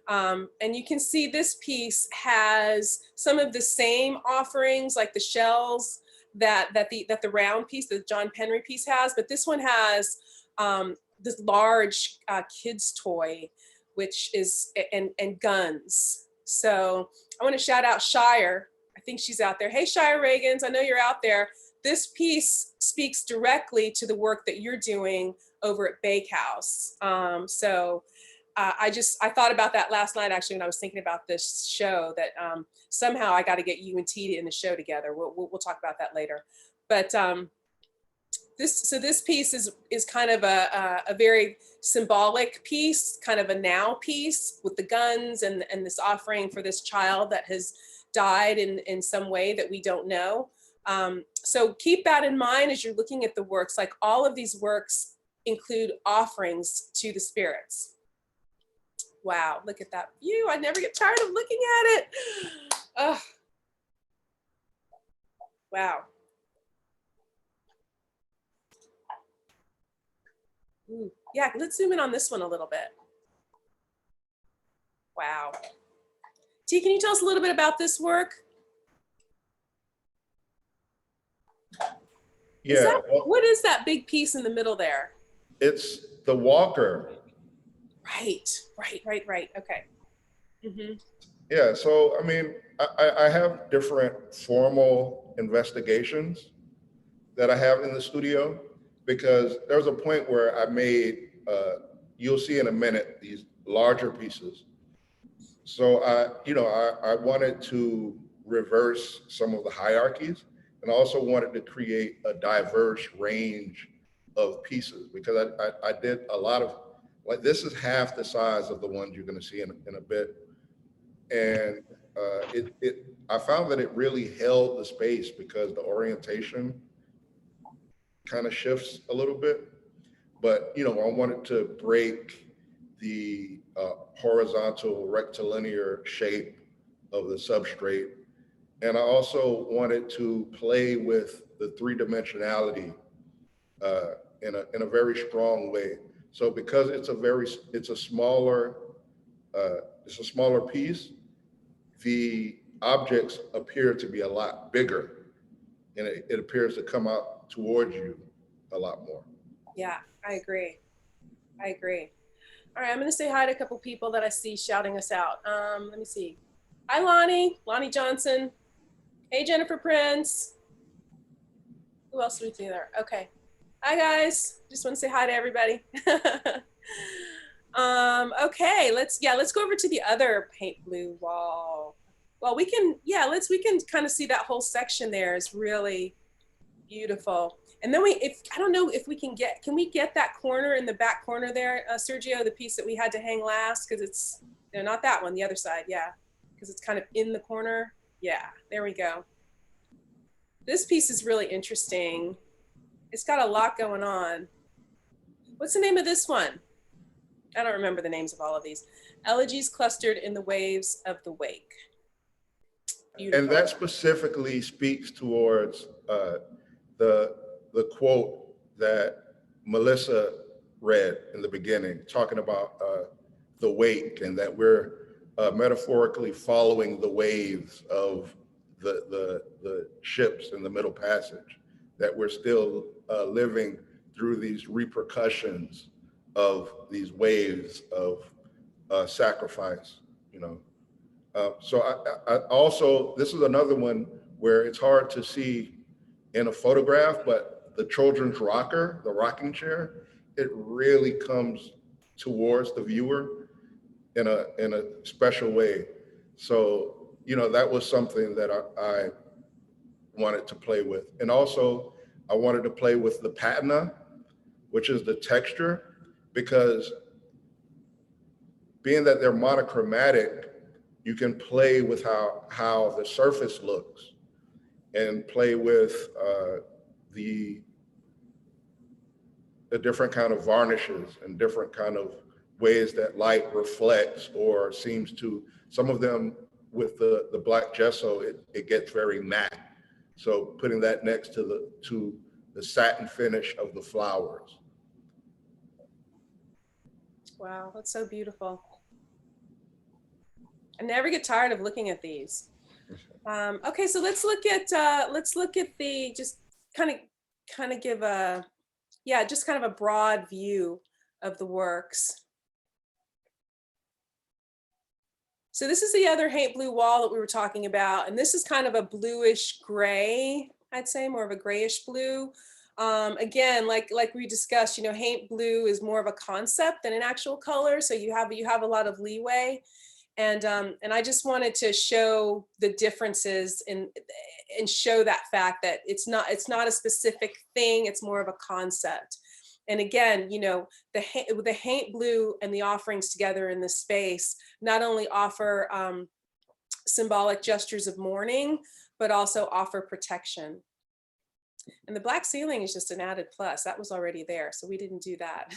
And you can see this piece has some of the same offerings, like the shells that the round piece, the John Henry piece has, but this one has this large kid's toy, which is, and guns. So I want to shout out Shire. I think she's out there. Hey, Shire Reagans, I know you're out there. This piece speaks directly to the work that you're doing over at Bakehouse. I thought about that last night, actually, when I was thinking about this show, that somehow I got to get you and T in the show together. We'll talk about that later. But this piece is kind of a very symbolic piece, kind of a now piece with the guns and this offering for this child that has died in some way that we don't know. So keep that in mind as you're looking at the works. Like, all of these works include offerings to the spirits. Wow, look at that view. I never get tired of looking at it. Oh. Wow. Ooh. Yeah, let's zoom in on this one a little bit. Wow. T, can you tell us a little bit about this work? Yeah. What is that big piece in the middle there? It's the walker. Right. Okay. Mm-hmm. Yeah, so I mean, I have different formal investigations that I have in the studio, because there was a point where I made, you'll see in a minute, these larger pieces. So I wanted to reverse some of the hierarchies, and also wanted to create a diverse range of pieces, because I did a lot of, like, this is half the size of the ones you're going to see in a bit. And I found that it really held the space, because the orientation kind of shifts a little bit. But, I wanted to break the horizontal rectilinear shape of the substrate. And I also wanted to play with the three-dimensionality in a very strong way. So because it's a smaller piece, the objects appear to be a lot bigger, and it appears to come out towards you a lot more. Yeah, I agree. All right, I'm gonna say hi to a couple people that I see shouting us out. Let me see. Hi, Lonnie Johnson. Hey, Jennifer Prince. Who else do we see there? Okay. Hi, guys. Just want to say hi to everybody. Okay, let's go over to the other paint blue wall. Well, we can kind of see that whole section there is really beautiful. And then I don't know if we can get that corner in the back corner there, Sergio, the piece that we had to hang last, because it's, not that one, the other side, yeah, because it's kind of in the corner. Yeah, there we go. This piece is really interesting. It's got a lot going on. What's the name of this one? I don't remember the names of all of these. Elegies clustered in the waves of the wake. Beautiful. And that specifically speaks towards the quote that Melissa read in the beginning, talking about the wake, and that we're metaphorically following the waves of the ships in the Middle Passage, that we're still living through these repercussions of these waves of sacrifice, So I also, this is another one where it's hard to see in a photograph, but the children's rocker, the rocking chair, it really comes towards the viewer in a special way. So, you know, that was something that I wanted to play with. And also I wanted to play with the patina, which is the texture, because being that they're monochromatic, you can play with how the surface looks and play with the different kind of varnishes and different kind of ways that light reflects or seems to. Some of them with the black gesso, it gets very matte. So putting that next to the satin finish of the flowers. Wow, that's so beautiful. I never get tired of looking at these. Okay, so let's look at the, just kind of give a, yeah, just kind of a broad view of the works. So this is the other Haint Blue wall that we were talking about, and this is kind of a bluish gray, I'd say more of a grayish blue. Again, like we discussed, you know, Haint Blue is more of a concept than an actual color, so you have a lot of leeway. And I just wanted to show the differences and show that fact that it's not a specific thing, it's more of a concept. And again, you know, the Haint Blue and the offerings together in this space not only offer symbolic gestures of mourning, but also offer protection. And the black ceiling is just an added plus. That was already there, so we didn't do that.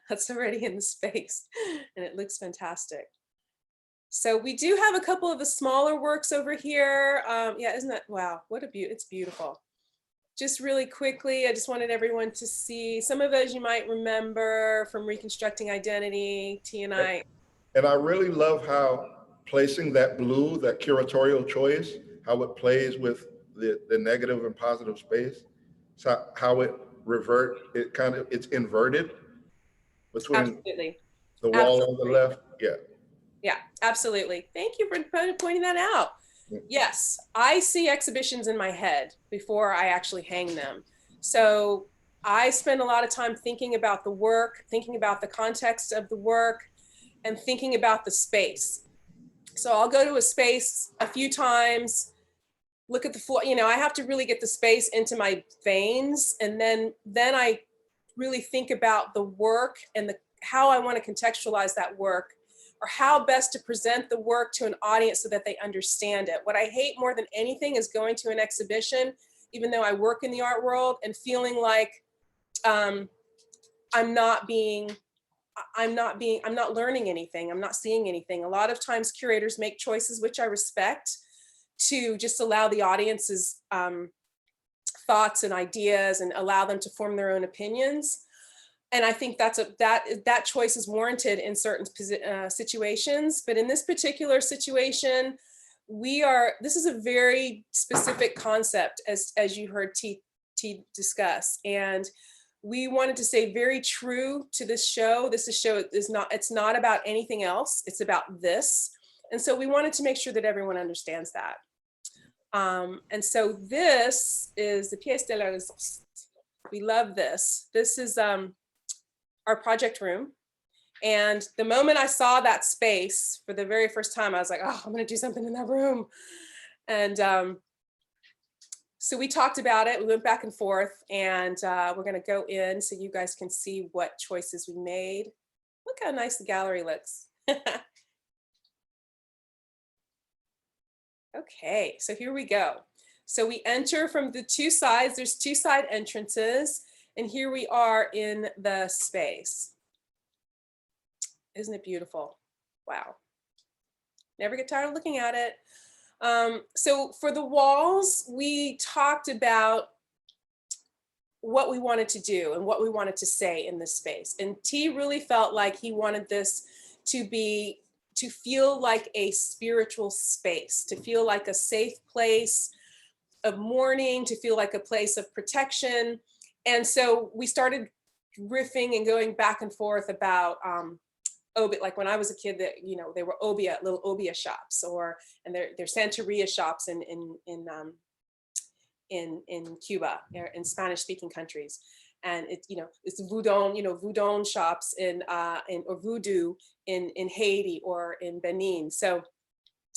That's already in the space, and it looks fantastic. So we do have a couple of the smaller works over here. Yeah, isn't that, wow, what a beauty, it's beautiful. Just really quickly, I just wanted everyone to see some of those you might remember from Reconstructing Identity, T and I. And I really love how placing that blue, that curatorial choice, how it plays with the negative and positive space. So how it it's inverted between Absolutely. the wall on the left. Yeah. Yeah, absolutely. Thank you for pointing that out. Yes, I see exhibitions in my head before I actually hang them. So I spend a lot of time thinking about the work, thinking about the context of the work, and thinking about the space. So I'll go to a space a few times, look at the floor, you know, I have to really get the space into my veins, and then I really think about the work and how I want to contextualize that work, or how best to present the work to an audience so that they understand it. What I hate more than anything is going to an exhibition, even though I work in the art world, and feeling like I'm not learning anything, I'm not seeing anything. A lot of times curators make choices, which I respect, to just allow the audience's thoughts and ideas and allow them to form their own opinions. And I think that choice is warranted in certain situations. But in this particular situation, this is a very specific concept, as you heard T discuss. And we wanted to stay very true to this show. It's not about anything else. It's about this. And so we wanted to make sure that everyone understands that. And so this is the pièce de la résistance. We love this. This is our project room. And the moment I saw that space for the very first time, I was like, oh, I'm gonna do something in that room. And so we talked about it, we went back and forth, and we're gonna go in so you guys can see what choices we made. Look how nice the gallery looks. Okay, so here we go. So we enter from the two sides, there's two side entrances, and here we are in the space. Isn't it beautiful? Wow. Never get tired of looking at it. So for the walls, we talked about what we wanted to do and what we wanted to say in this space. And T really felt like he wanted this to feel like a spiritual space, to feel like a safe place of mourning, to feel like a place of protection. And so we started riffing and going back and forth about obit, like when I was a kid, that, you know, they were obia, little obia shops, and they're Santeria shops in Cuba, in Spanish speaking countries. And it's, you know, it's voodoo, you know, voodoo shops or voodoo in Haiti or in Benin. So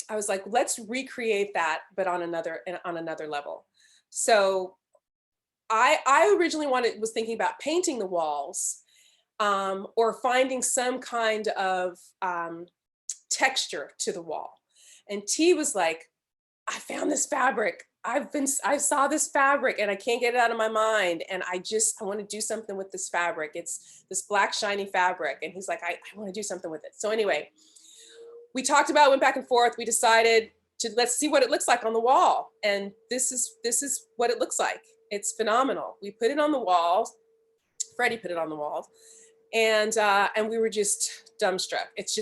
I was like, let's recreate that, but on another level. So I originally was thinking about painting the walls, or finding some kind of texture to the wall. And T was like, I found this fabric. I saw this fabric and I can't get it out of my mind. And I want to do something with this fabric. It's this black shiny fabric. And he's like, I want to do something with it. So anyway, we talked about, went back and forth. We decided let's see what it looks like on the wall. And this is what it looks like. It's phenomenal. We put it on the wall. Freddie put it on the wall. And we were just dumbstruck. It's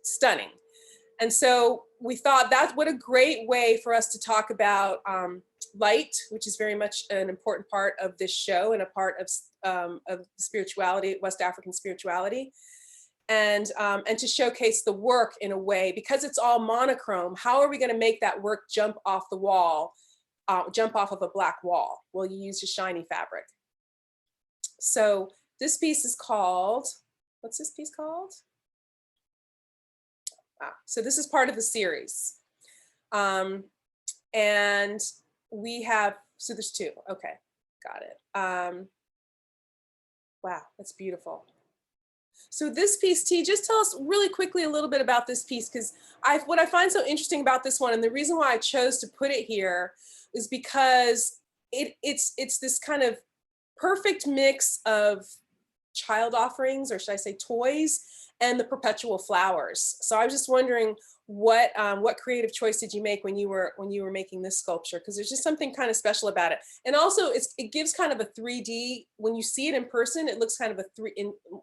stunning. And so we thought what a great way for us to talk about light, which is very much an important part of this show and a part of spirituality, West African spirituality, and to showcase the work in a way, because it's all monochrome. How are we going to make that work jump off the wall, jump off of a black wall? Well, you use a shiny fabric. So this piece is called, what's this piece called? So this is part of the series. And we have, so there's two. Okay, got it. Wow, that's beautiful. So this piece, T, just tell us really quickly a little bit about this piece, because what I find so interesting about this one, and the reason why I chose to put it here, is because it's this kind of perfect mix of child offerings, or should I say toys, and the perpetual flowers. So I was just wondering what creative choice did you make when you were making this sculpture? Because there's just something kind of special about it. And also it gives kind of a 3D, when you see it in person, it looks kind of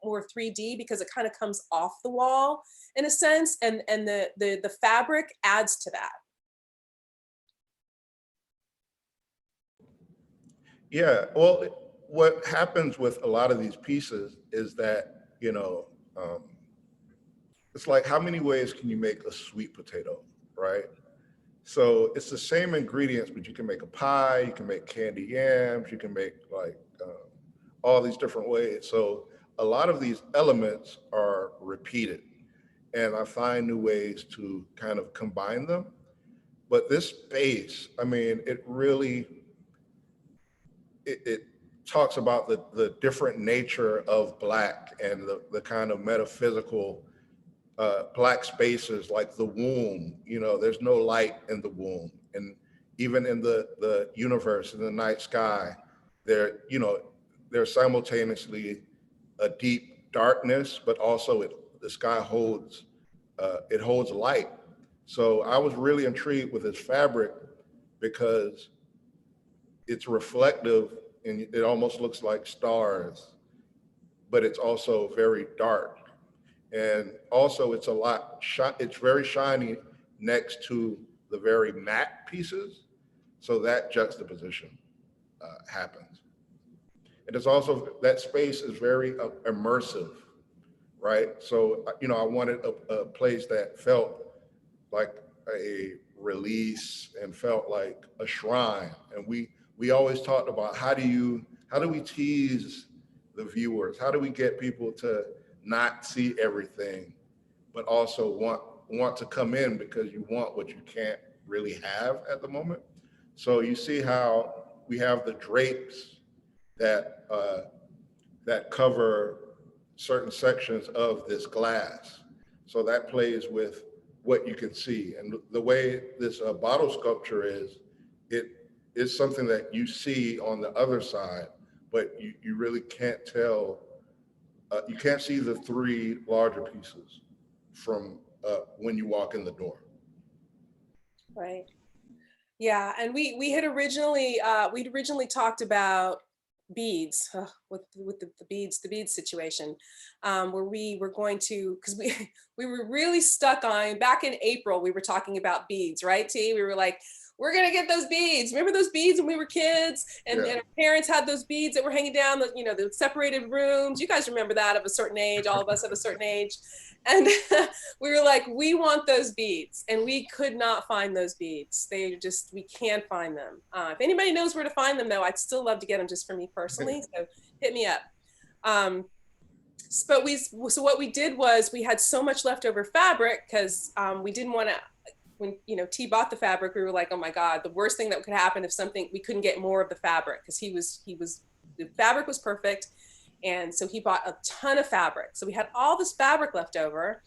more 3D, because it kind of comes off the wall in a sense, and the fabric adds to that. Yeah, well, what happens with a lot of these pieces is that, it's like, how many ways can you make a sweet potato, right? So it's the same ingredients, but you can make a pie, you can make candy yams, you can make like all these different ways. So a lot of these elements are repeated, and I find new ways to kind of combine them. But this base, I mean, it really, it talks about the different nature of Black and the kind of metaphysical Black spaces, like the womb. There's no light in the womb, and even in the universe, in the night sky, there's simultaneously a deep darkness, but also the sky holds light. So I was really intrigued with this fabric because it's reflective, and it almost looks like stars, but it's also very dark. And also it's it's very shiny next to the very matte pieces. So that juxtaposition happens. And it's also, that space is very immersive, right? So, I wanted a place that felt like a release and felt like a shrine. And we always talked about how do we tease the viewers? How do we get people to not see everything, but also want to come in because you want what you can't really have at the moment? So you see how we have the drapes that cover certain sections of this glass. So that plays with what you can see. And the way this bottle sculpture is, it is something that you see on the other side, but you really can't tell. You can't see the three larger pieces from when you walk in the door. Right. Yeah, and we had originally we'd originally talked about beads with the beads situation, where we were going to, because we were really stuck on, back in April we were talking about beads, right, T? We were like, we're gonna get those beads. Remember those beads when we were kids, and our parents had those beads that were hanging down the separated rooms. You guys remember that, of a certain age, all of us of a certain age. And we were like, we want those beads, and we could not find those beads. We can't find them. If anybody knows where to find them though, I'd still love to get them just for me personally, so hit me up. So what we did was we had so much leftover fabric because we didn't want to, when, you know, T bought the fabric, we were like, oh my God, the worst thing that could happen if something, we couldn't get more of the fabric, because the fabric was perfect. And so he bought a ton of fabric. So we had all this fabric left over,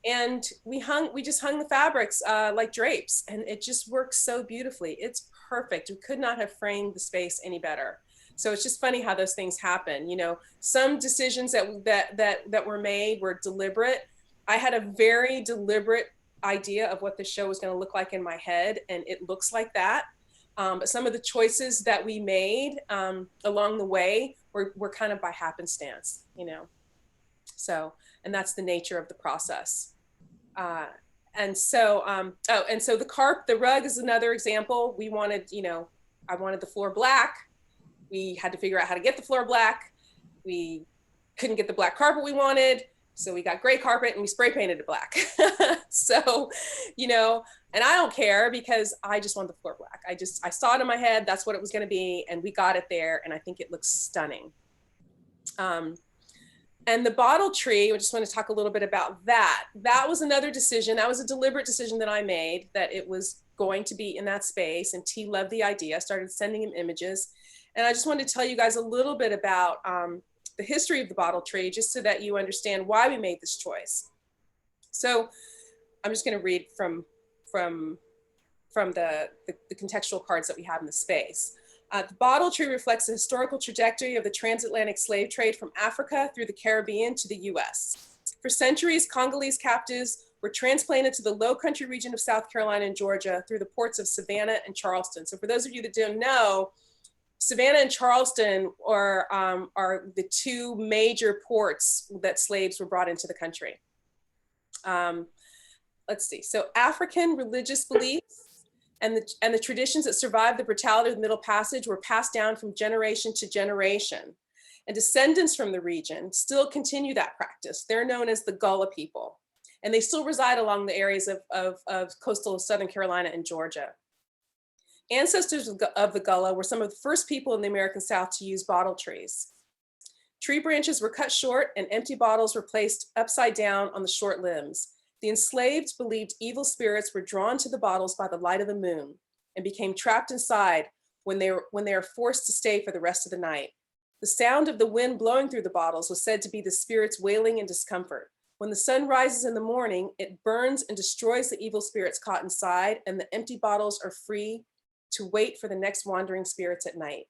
and we just hung the fabrics like drapes, and it just works so beautifully. It's perfect. We could not have framed the space any better. So it's just funny how those things happen. You know, some decisions that were made were deliberate. I had a very deliberate idea of what the show was going to look like in my head, and it looks like that. But some of the choices that we made along the way were kind of by happenstance, you know. So, and that's the nature of the process. And so the rug is another example. We wanted, you know, I wanted the floor black. We had to figure out how to get the floor black. We couldn't get the black carpet we wanted. So we got gray carpet and we spray painted it black. So, you know, and I don't care because I just want the floor black. I saw it in my head. That's what it was going to be. And we got it there. And I think it looks stunning. And the bottle tree, I just want to talk a little bit about that. That was another decision. That was a deliberate decision that I made, that it was going to be in that space. And T loved the idea. I started sending him images. And I just wanted to tell you guys a little bit about the history of the bottle tree, just so that you understand why we made this choice. So I'm just going to read from the contextual cards that we have in the space. The bottle tree reflects the historical trajectory of the transatlantic slave trade from Africa through the Caribbean to the US. For centuries, Congolese captives were transplanted to the low country region of South Carolina and Georgia through the ports of Savannah and Charleston. So for those of you that don't know, Savannah and Charleston are the two major ports that slaves were brought into the country. Let's see. So African religious beliefs and the traditions that survived the brutality of the Middle Passage were passed down from generation to generation. And descendants from the region still continue that practice. They're known as the Gullah people. And they still reside along the areas of coastal Southern Carolina and Georgia. Ancestors of the Gullah were some of the first people in the American South to use bottle trees. Tree branches were cut short and empty bottles were placed upside down on the short limbs. The enslaved believed evil spirits were drawn to the bottles by the light of the moon and became trapped inside when they are forced to stay for the rest of the night. The sound of the wind blowing through the bottles was said to be the spirits wailing in discomfort. When the sun rises in the morning, it burns and destroys the evil spirits caught inside, and the empty bottles are free to wait for the next wandering spirits at night.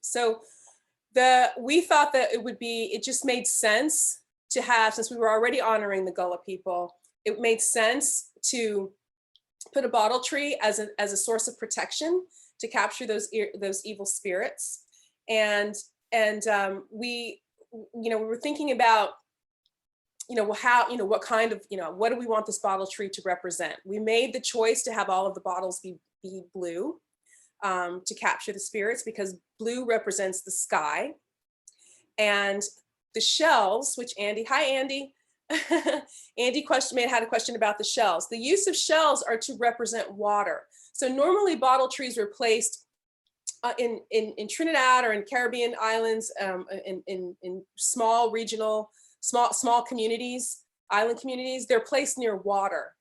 So we thought that it just made sense to have, since we were already honoring the Gullah people, it made sense to put a bottle tree as a source of protection to capture those evil spirits. And we were thinking about, what kind of, what do we want this bottle tree to represent? We made the choice to have all of the bottles be blue to capture the spirits, because blue represents the sky. And the shells, which hi Andy. Andy had a question about the shells. The use of shells are to represent water. So normally bottle trees were placed in Trinidad or in Caribbean islands, in small regional, small communities, island communities. They're placed near water.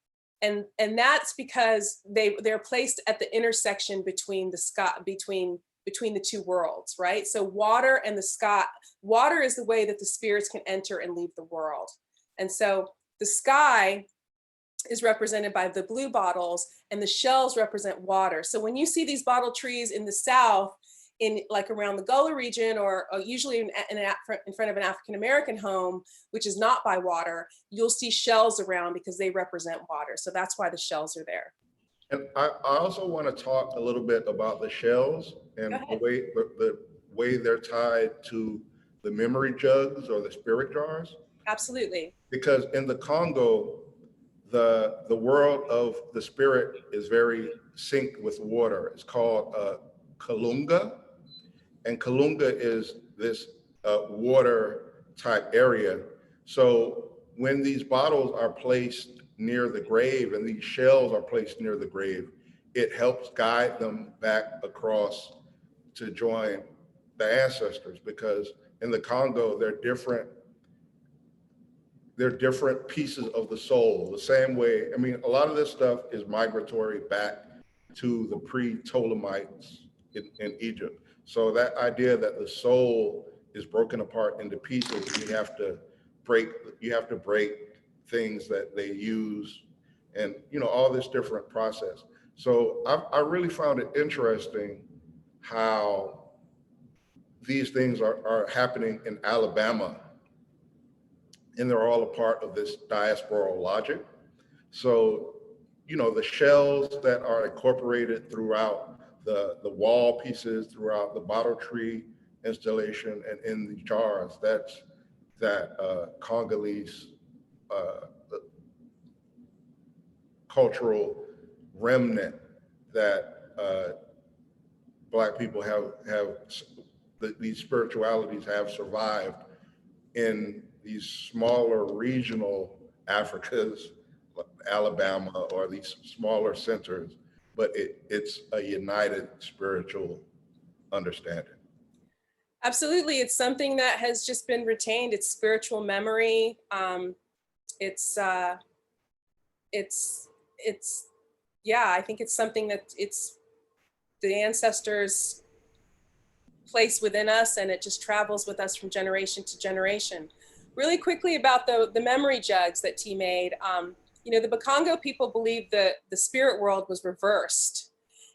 And that's because they're placed at the intersection between the sky, between the two worlds, right? So water and the sky, water is the way that the spirits can enter and leave the world. And so the sky is represented by the blue bottles and the shells represent water. So when you see these bottle trees in the South, like around the Gullah region, or usually in front of an African-American home, which is not by water, you'll see shells around because they represent water. So that's why the shells are there. And I also want to talk a little bit about the shells and the way they're tied to the memory jugs or the spirit jars. Absolutely. Because in the Congo, the world of the spirit is very synced with water. It's called Kalunga. And Kalunga is this water type area. So when these bottles are placed near the grave and these shells are placed near the grave, it helps guide them back across to join the ancestors, because in the Congo, there are different they're different pieces of the soul. The same way, I mean, a lot of this stuff is migratory back to the pre-Ptolemaites in Egypt. So that idea that the soul is broken apart into pieces, and you have to break things that they use, and all this different process. So I really found it interesting how these things are happening in Alabama, and they're all a part of this diasporal logic. So, the shells that are incorporated throughout the wall pieces, throughout the bottle tree installation, and in the jars, that's that Congolese cultural remnant that Black people these spiritualities have survived in these smaller regional Africas, Alabama, or these smaller centers, but it's a united spiritual understanding. Absolutely, it's something that has just been retained. It's spiritual memory. Yeah, I think it's something that it's the ancestors place within us, and it just travels with us from generation to generation. Really quickly about the memory jugs that T made. The Bakongo people believed that the spirit world was reversed,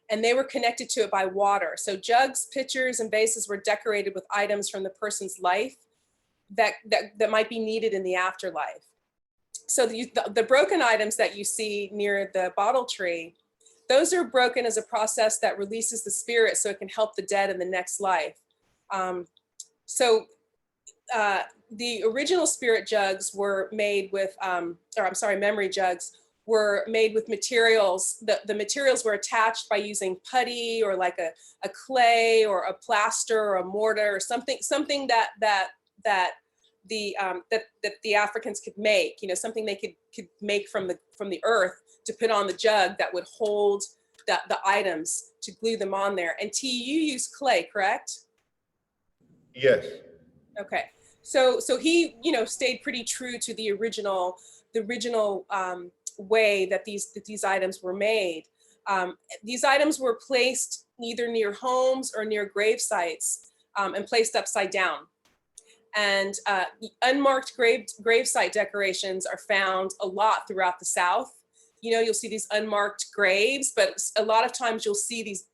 and they were connected to it by water. So jugs, pitchers, and vases were decorated with items from the person's life that might be needed in the afterlife. So the broken items that you see near the bottle tree, those are broken as a process that releases the spirit so it can help the dead in the next life. The original spirit jugs were made with, memory jugs were made with materials. The materials were attached by using putty, or like a clay, or a plaster, or a mortar, or something that the Africans could make, something they could make from the earth to put on the jug that would hold the items, to glue them on there. And T, you use clay, correct? Yes. Okay. So he, stayed pretty true to the original way that these items were made. These items were placed either near homes or near grave sites, and placed upside down. And unmarked gravesite decorations are found a lot throughout the South. You'll see these unmarked graves, but a lot of times you'll see these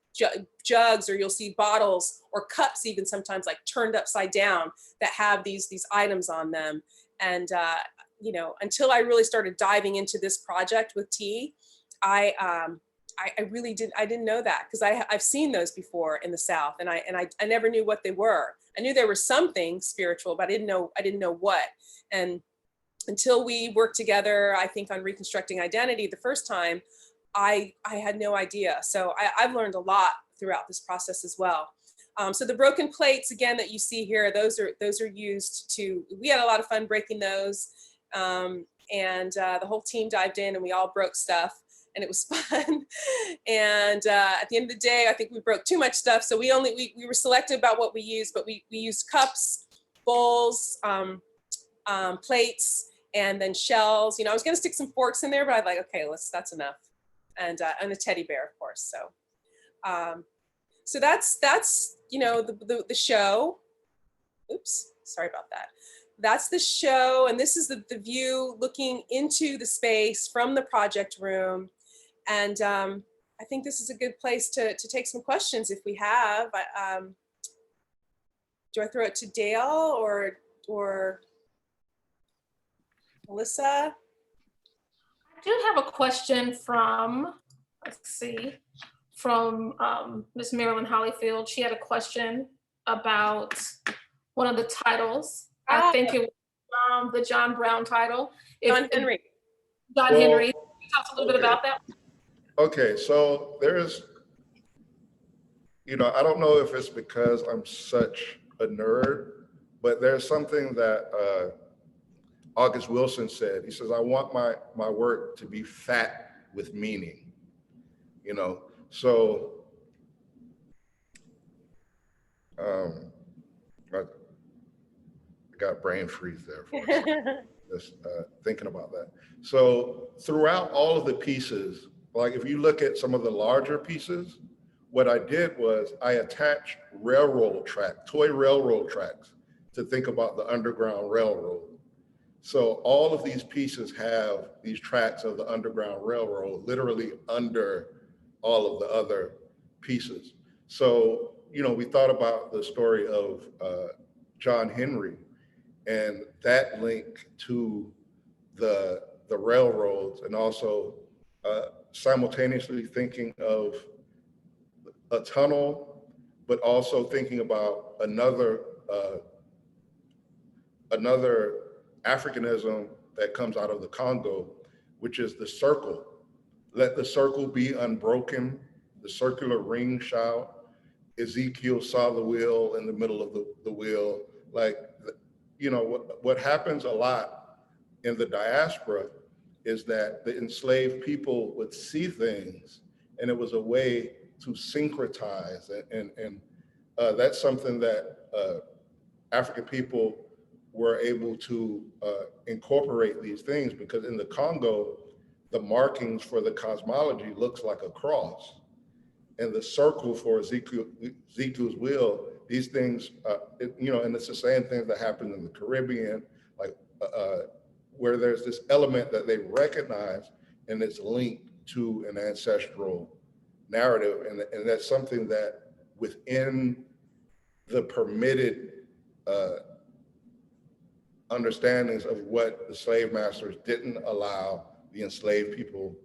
jugs, or you'll see bottles or cups, even sometimes, like turned upside down, that have these items on them. And until I really started diving into this project with T, I didn't know that, because I've seen those before in the South, and I never knew what they were. I knew there was something spiritual, but I didn't know what. And until we worked together, I think, on reconstructing identity the first time, I had no idea. So I've learned a lot throughout this process as well. So the broken plates, again, that you see here, those are used to, we had a lot of fun breaking those. And the whole team dived in, and we all broke stuff, and it was fun. And at the end of the day, I think we broke too much stuff. So we were selective about what we used, but we used cups, bowls, plates, and then shells. I was going to stick some forks in there, but I'm like, okay, that's enough. And a teddy bear, of course. So that's the show. Oops, sorry about that. That's the show, and this is the view looking into the space from the project room. And I think this is a good place to take some questions if we have. Do I throw it to Dale or Melissa? I do have a question from, Miss Marilyn Hollyfield. She had a question about one of the titles. I think it was the John Brown title. John Henry. Henry. Can you talk a little bit about that? Okay, so there's, I don't know if it's because I'm such a nerd, but there's something that August Wilson said. He says, I want my work to be fat with meaning, so I got brain freeze there for a second. just thinking about that. So throughout all of the pieces, like if you look at some of the larger pieces, what I did was I attached toy railroad tracks to think about the Underground Railroad. So all of these pieces have these tracks of the Underground Railroad literally under all of the other pieces. So, you know, we thought about the story of John Henry and that link to the railroads, and also simultaneously thinking of a tunnel, but also thinking about another Africanism that comes out of the Congo, which is the circle. Let the circle be unbroken, the circular ring shout. Ezekiel saw the wheel in the middle of the wheel. Like, you know, what happens a lot in the diaspora is that the enslaved people would see things, and it was a way to syncretize. And that's something that African people were able to incorporate these things, because in the Congo, the markings for the cosmology looks like a cross. And the circle for Ezekiel's wheel, these things, you know, and it's the same thing that happened in the Caribbean, like where there's this element that they recognize and it's linked to an ancestral narrative. And that's something that within the permitted understandings of what the slave masters didn't allow the enslaved people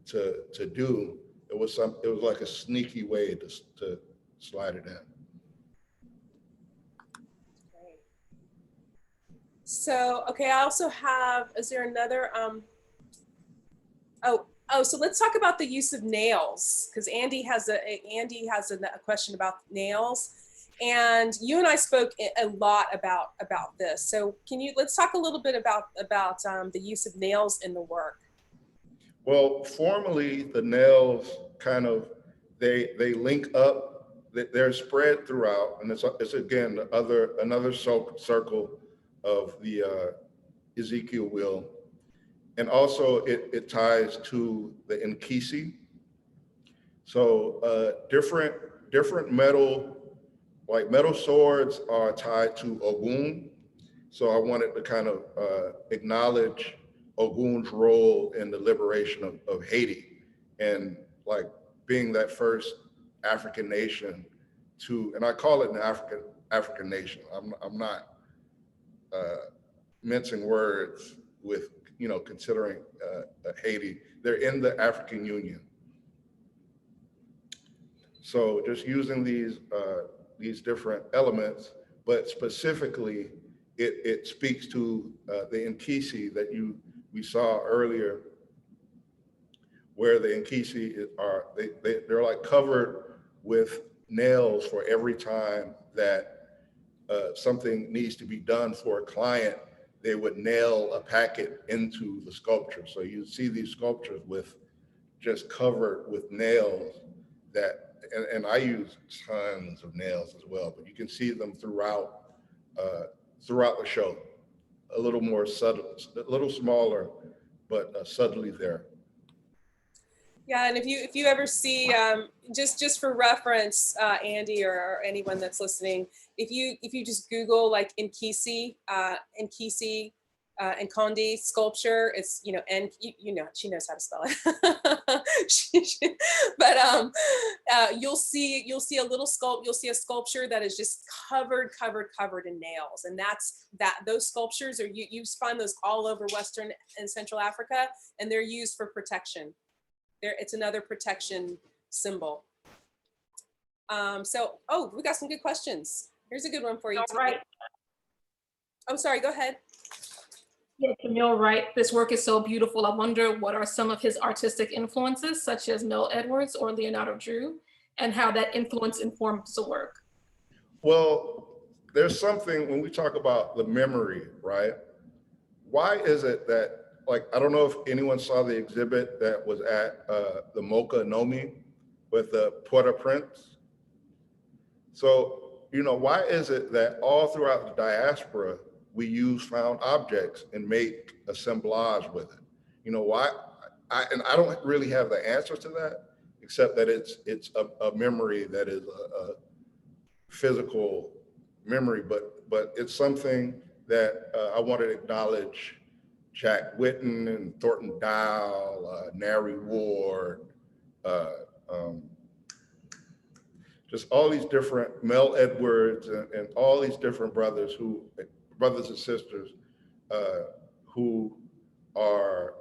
to do, it was like a sneaky way to slide it in. Great. So, okay, I also have, is there another, so let's talk about the use of nails, because Andy has a question about nails. And you and I spoke a lot about this. So let's talk a little bit about the use of nails in the work. Well, formally, the nails kind of, they link up, they're spread throughout, and it's again, another circle of the Ezekiel wheel. And also it ties to the Nkisi. So different metal, like metal swords are tied to Ogun. So I wanted to kind of acknowledge Ogun's role in the liberation of Haiti, and like being that first African nation to, and I call it an African nation. I'm not mincing words with, you know, considering Haiti. They're in the African Union. So just using these different elements, but specifically it speaks to the Nkisi that we saw earlier, where the Nkisi are, they're like covered with nails for every time that something needs to be done for a client. They would nail a packet into the sculpture. So you see these sculptures with just covered with nails that, and I use tons of nails as well, but you can see them throughout the show. A little more subtle, a little smaller, but subtly there. Yeah, and if you ever see, just for reference, Andy or anyone that's listening, if you just Google like Nkisi and Kondi sculpture, it's, you know, and you know, she knows how to spell it. But you'll see a sculpture that is just covered in nails, and those sculptures are, you find those all over Western and Central Africa, and they're used for protection. It's another protection symbol. We got some good questions. Here's a good one for you. All right. I'm sorry, go ahead. Yeah, Camille, right. This work is so beautiful. I wonder what are some of his artistic influences, such as Mel Edwards or Leonardo Drew, and how that influence informs the work. Well, there's something when we talk about the memory, right? Why is it that, like, I don't know if anyone saw the exhibit that was at the Mocha Nomi with the Port-au-Prince. So, you know, why is it that all throughout the diaspora, we use found objects and make assemblage with it. You know why? I don't really have the answer to that, except that it's a memory that is a physical memory, but it's something that I want to acknowledge Jack Whitten and Thornton Dial, Nary Ward, just all these different, Mel Edwards and all these different brothers and sisters who are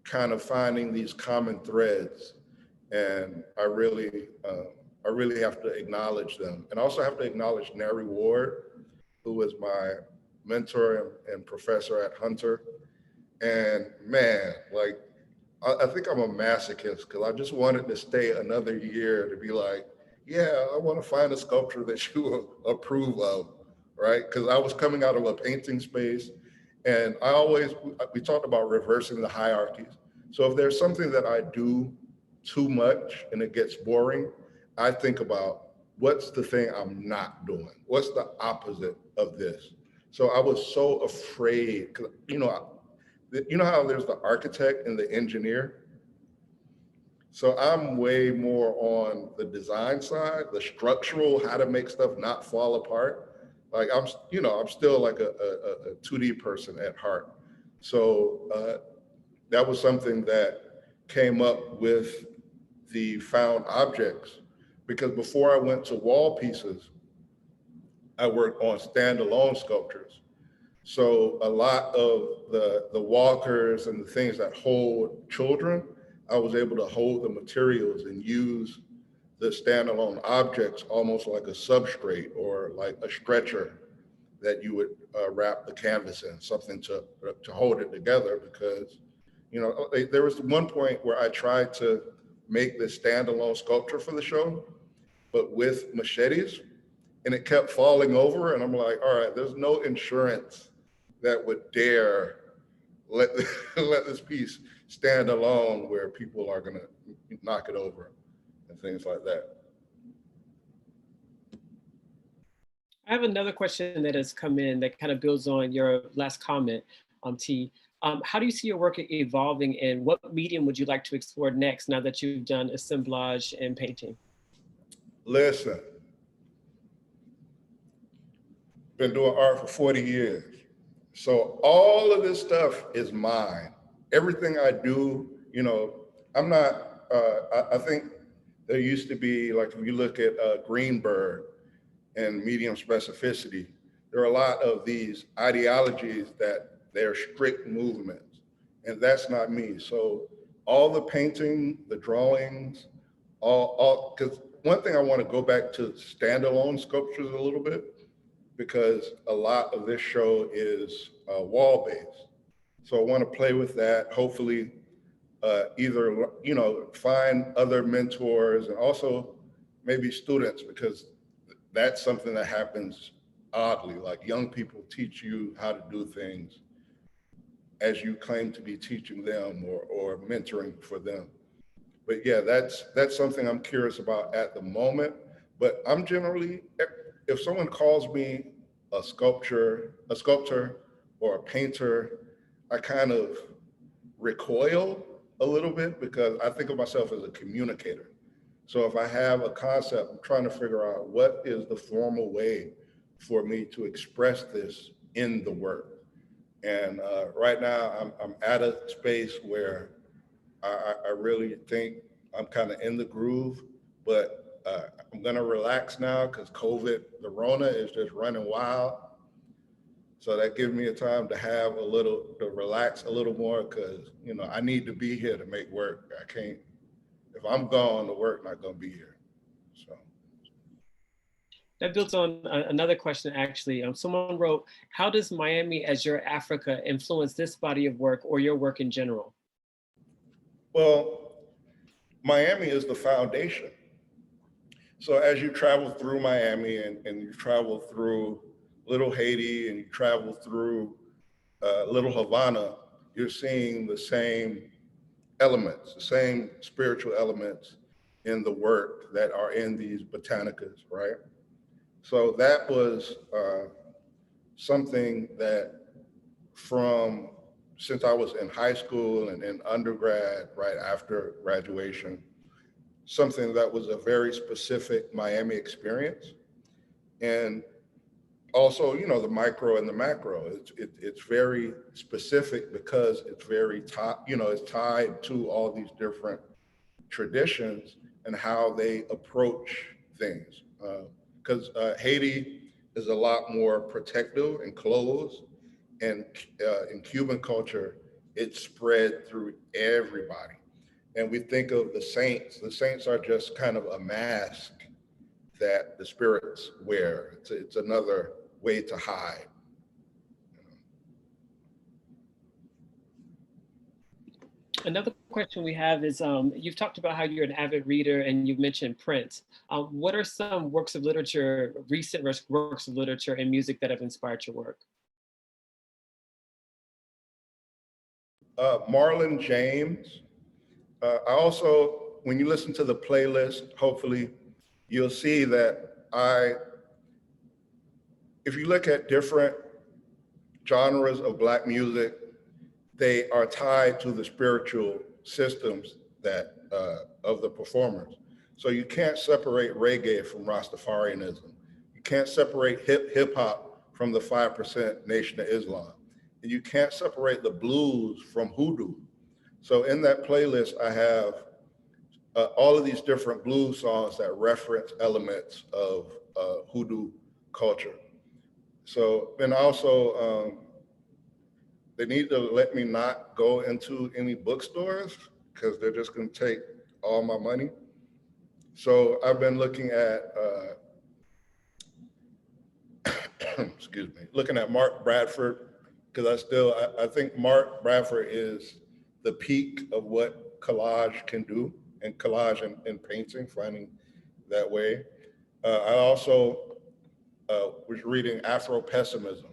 kind of finding these common threads. And I really have to acknowledge them. And also have to acknowledge Nary Ward, who was my mentor and professor at Hunter. And man, like, I think I'm a masochist because I just wanted to stay another year to be like, yeah, I want to find a sculpture that you approve of, right? Because I was coming out of a painting space, and we talked about reversing the hierarchies. So if there's something that I do too much and it gets boring, I think about what's the thing I'm not doing? What's the opposite of this? So I was so afraid, because you know how there's the architect and the engineer? So I'm way more on the design side, the structural, how to make stuff not fall apart. Like I'm still like a 2D person at heart. So that was something that came up with the found objects, because before I went to wall pieces, I worked on standalone sculptures. So a lot of the walkers and the things that hold children, I was able to hold the materials and use the standalone objects almost like a substrate or like a stretcher that you would wrap the canvas in, something to hold it together. Because, there was one point where I tried to make this standalone sculpture for the show, but with machetes, and it kept falling over. And I'm like, all right, there's no insurance that would dare let this piece stand alone where people are gonna knock it over and things like that. I have another question that has come in that kind of builds on your last comment, T. How do you see your work evolving, and what medium would you like to explore next now that you've done assemblage and painting? Listen, been doing art for 40 years. So all of this stuff is mine. Everything I do, I'm not, I think there used to be, like, if you look at Greenberg and medium specificity, there are a lot of these ideologies that they're strict movements, and that's not me. So all the painting, the drawings, because one thing I want to go back to standalone sculptures a little bit, because a lot of this show is wall-based. So I want to play with that, hopefully either, find other mentors and also maybe students, because that's something that happens oddly, like young people teach you how to do things as you claim to be teaching them or mentoring for them. But yeah, that's something I'm curious about at the moment. But I'm generally, if someone calls me a sculptor or a painter, I kind of recoil a little bit, because I think of myself as a communicator. So if I have a concept, I'm trying to figure out what is the formal way for me to express this in the work. And right now I'm at a space where I really think I'm kind of in the groove, but I'm gonna relax now because COVID, the Rona is just running wild. So that gives me a time to have to relax a little more, because, I need to be here to make work. I can't, if I'm gone, the work not gonna be here, so. That builds on another question, actually. Someone wrote, how does Miami as your Africa influence this body of work or your work in general? Well, Miami is the foundation. So as you travel through Miami and you travel through Little Haiti and you travel through Little Havana, you're seeing the same elements, the same spiritual elements in the work that are in these botanicas, right? So that was something that since I was in high school and in undergrad, right after graduation, something that was a very specific Miami experience. And also, you know, the micro and the macro, it's very specific because it's very it's tied to all these different traditions and how they approach things. Because Haiti is a lot more protective and closed, and in Cuban culture, it's spread through everybody. And we think of the saints. The saints are just kind of a mask that the spirits wear. It's another way to hide. Another question we have is, you've talked about how you're an avid reader and you've mentioned Prince. What are some works of literature, recent works of literature and music that have inspired your work? Marlon James. I also, when you listen to the playlist, hopefully you'll see that if you look at different genres of Black music, they are tied to the spiritual systems that of the performers. So you can't separate reggae from Rastafarianism. You can't separate hip hop from the 5% Nation of Islam. And you can't separate the blues from hoodoo. So in that playlist, I have all of these different blues songs that reference elements of hoodoo culture. So, and also, they need to let me not go into any bookstores because they're just going to take all my money. So I've been looking at, excuse me, looking at Mark Bradford, because I think Mark Bradford is the peak of what collage can do, and collage and painting, finding that way. I also was reading Afro-Pessimism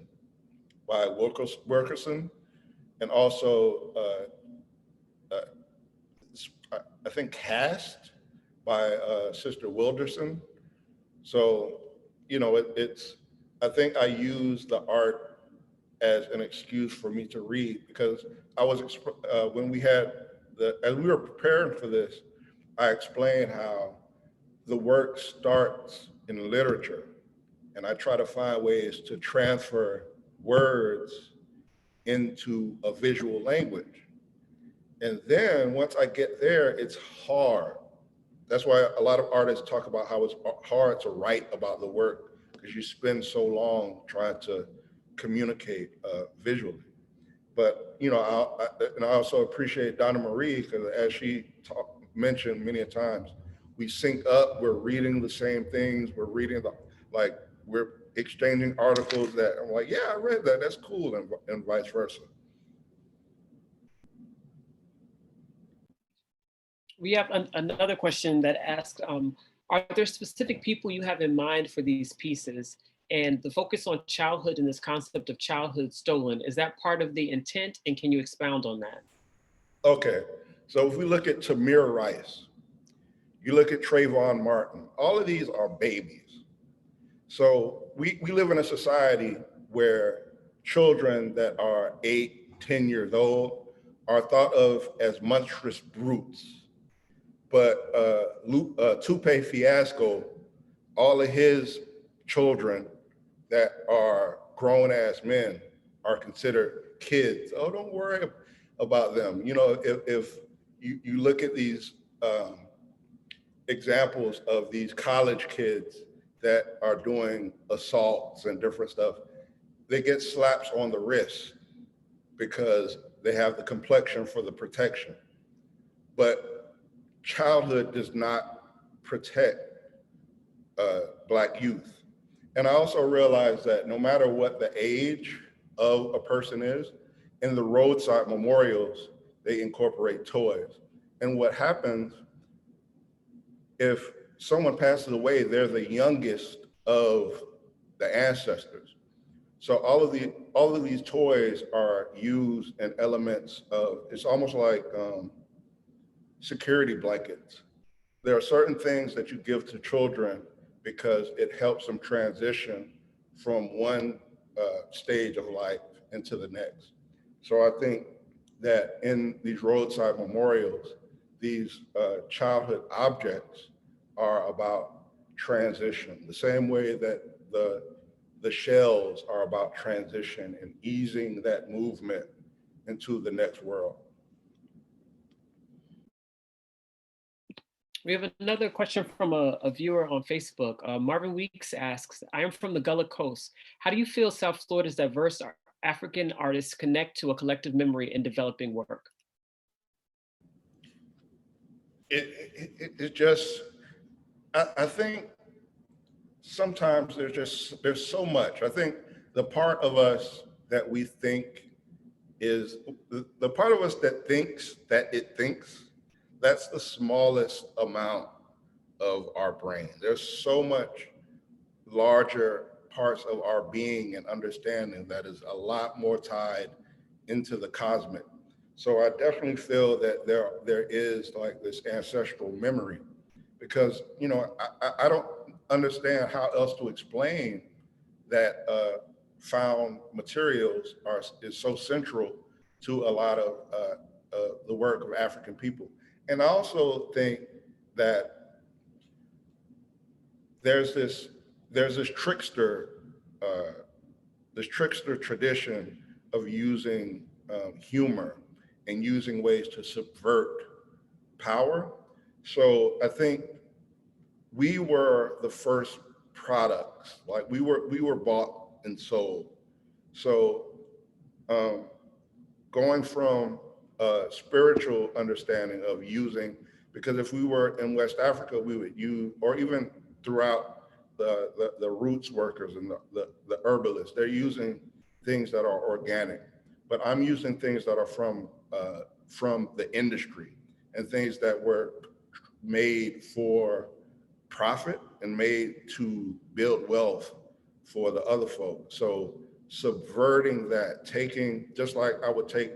by Wilkerson, and also I think Cast by Sister Wilderson. So, you know, I think I use the art as an excuse for me to read, because I was, when we had as we were preparing for this, I explained how the work starts in literature, and I try to find ways to transfer words into a visual language. And then once I get there, it's hard. That's why a lot of artists talk about how it's hard to write about the work, because you spend so long trying to communicate visually. But, you know, I also appreciate Donnamarie, because as she mentioned many a times, we sync up, we're reading the same things, we're exchanging articles that I'm like, yeah, I read that, that's cool, and vice versa. We have another question that asks, are there specific people you have in mind for these pieces? And the focus on childhood and this concept of childhood stolen, is that part of the intent? And can you expound on that? Okay, so if we look at Tamir Rice, you look at Trayvon Martin, all of these are babies. So we live in a society where children that are 8, 10 years old are thought of as monstrous brutes. But Lupe Fiasco, all of his children that are grown ass men are considered kids. Oh, don't worry about them. You know, if you look at these examples of these college kids that are doing assaults and different stuff, they get slaps on the wrist because they have the complexion for the protection. But childhood does not protect Black youth. And I also realized that no matter what the age of a person is, in the roadside memorials, they incorporate toys. And what happens if someone passes away, they're the youngest of the ancestors. So all of these toys are used in elements of, it's almost like security blankets. There are certain things that you give to children because it helps them transition from one stage of life into the next. So I think that in these roadside memorials, these childhood objects are about transition, the same way that the shells are about transition and easing that movement into the next world. We have another question from a viewer on Facebook. Marvin Weeks asks, I am from the Gullah Coast. How do you feel South Florida's diverse African artists connect to a collective memory in developing work? It just, I think sometimes there's so much. I think the part of us that we think is, the part of us that thinks that it thinks, that's the smallest amount of our brain. There's so much larger parts of our being and understanding that is a lot more tied into the cosmic. So I definitely feel that there is like this ancestral memory, because, you know, I don't understand how else to explain that found materials is so central to a lot of the work of African people. And I also think that there's this trickster tradition of using humor and using ways to subvert power. So I think we were the first products, like we were bought and sold. So going from a spiritual understanding of using, because if we were in West Africa, we would use, or even throughout the roots workers and the herbalists, they're using things that are organic, but I'm using things that are from the industry and things that were made for profit and made to build wealth for the other folks. So subverting that, taking, just like I would take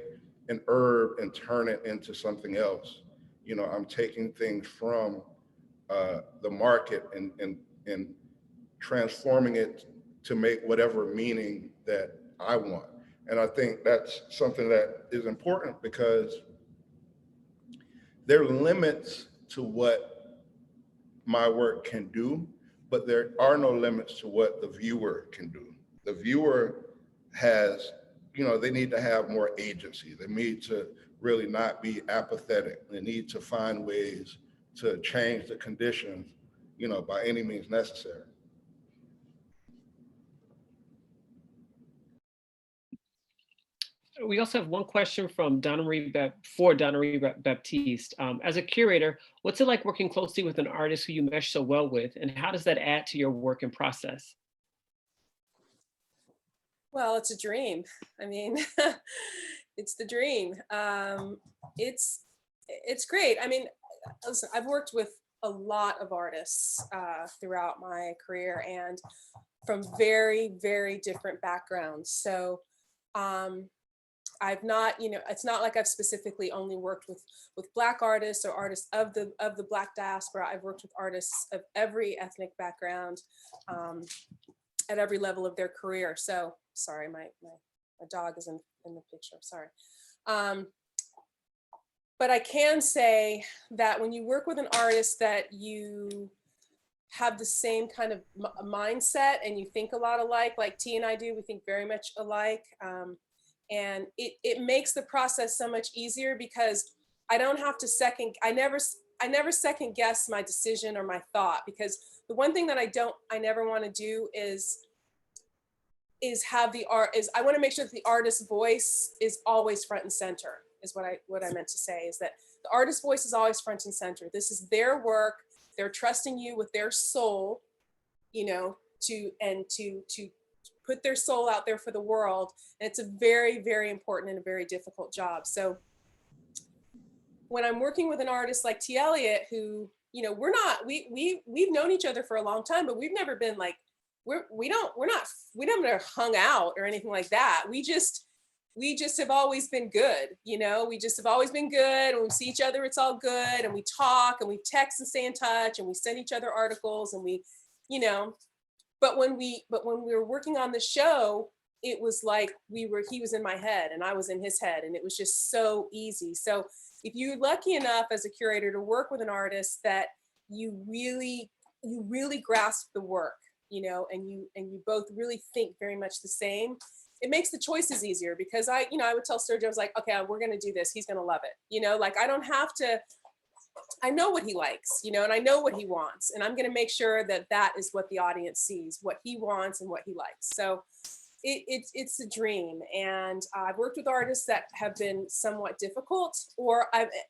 an herb and turn it into something else. You know, I'm taking things from the market and transforming it to make whatever meaning that I want. And I think that's something that is important, because there are limits to what my work can do, but there are no limits to what the viewer can do. The viewer has, you know, they need to have more agency. They need to really not be apathetic. They need to find ways to change the conditions, you know, by any means necessary. We also have one question from Donnamarie Baptiste. As a curator, what's it like working closely with an artist who you mesh so well with, and how does that add to your work and process? Well, it's a dream. I mean, it's the dream. It's great. I mean, listen, I've worked with a lot of artists throughout my career, and from very, very different backgrounds. So I've not, you know, it's not like I've specifically only worked with Black artists or artists of the Black diaspora. I've worked with artists of every ethnic background at every level of their career. So sorry, my dog is in the picture, sorry. But I can say that when you work with an artist that you have the same kind of mindset and you think a lot alike, like T and I do, we think very much alike. And it makes the process so much easier, because I don't have to I never second guess my decision or my thought, because the one thing that I never want to do is have the art, is I want to make sure that the artist's voice is always front and center, is what I meant to say, is that the artist's voice is always front and center. This is their work. They're trusting you with their soul, you know, to put their soul out there for the world. And it's a very, very important and a very difficult job. So when I'm working with an artist like T. Eliott, who, you know, we've known each other for a long time, but we've never been like, we never hung out or anything like that. We just have always been good. You know, we just have always been good. When we see each other, it's all good. And we talk and we text and stay in touch and we send each other articles and we, you know, but when we were working on the show, it was like he was in my head and I was in his head, and it was just so easy. So if you're lucky enough as a curator to work with an artist that you really grasp the work, you know, and you both really think very much the same, it makes the choices easier. Because I would tell Sergio, I was like, okay, we're going to do this. He's going to love it. You know, like I don't have to, I know what he likes, you know, and I know what he wants, and I'm going to make sure that that is what the audience sees, what he wants and what he likes. So it's a dream. And I've worked with artists that have been somewhat difficult,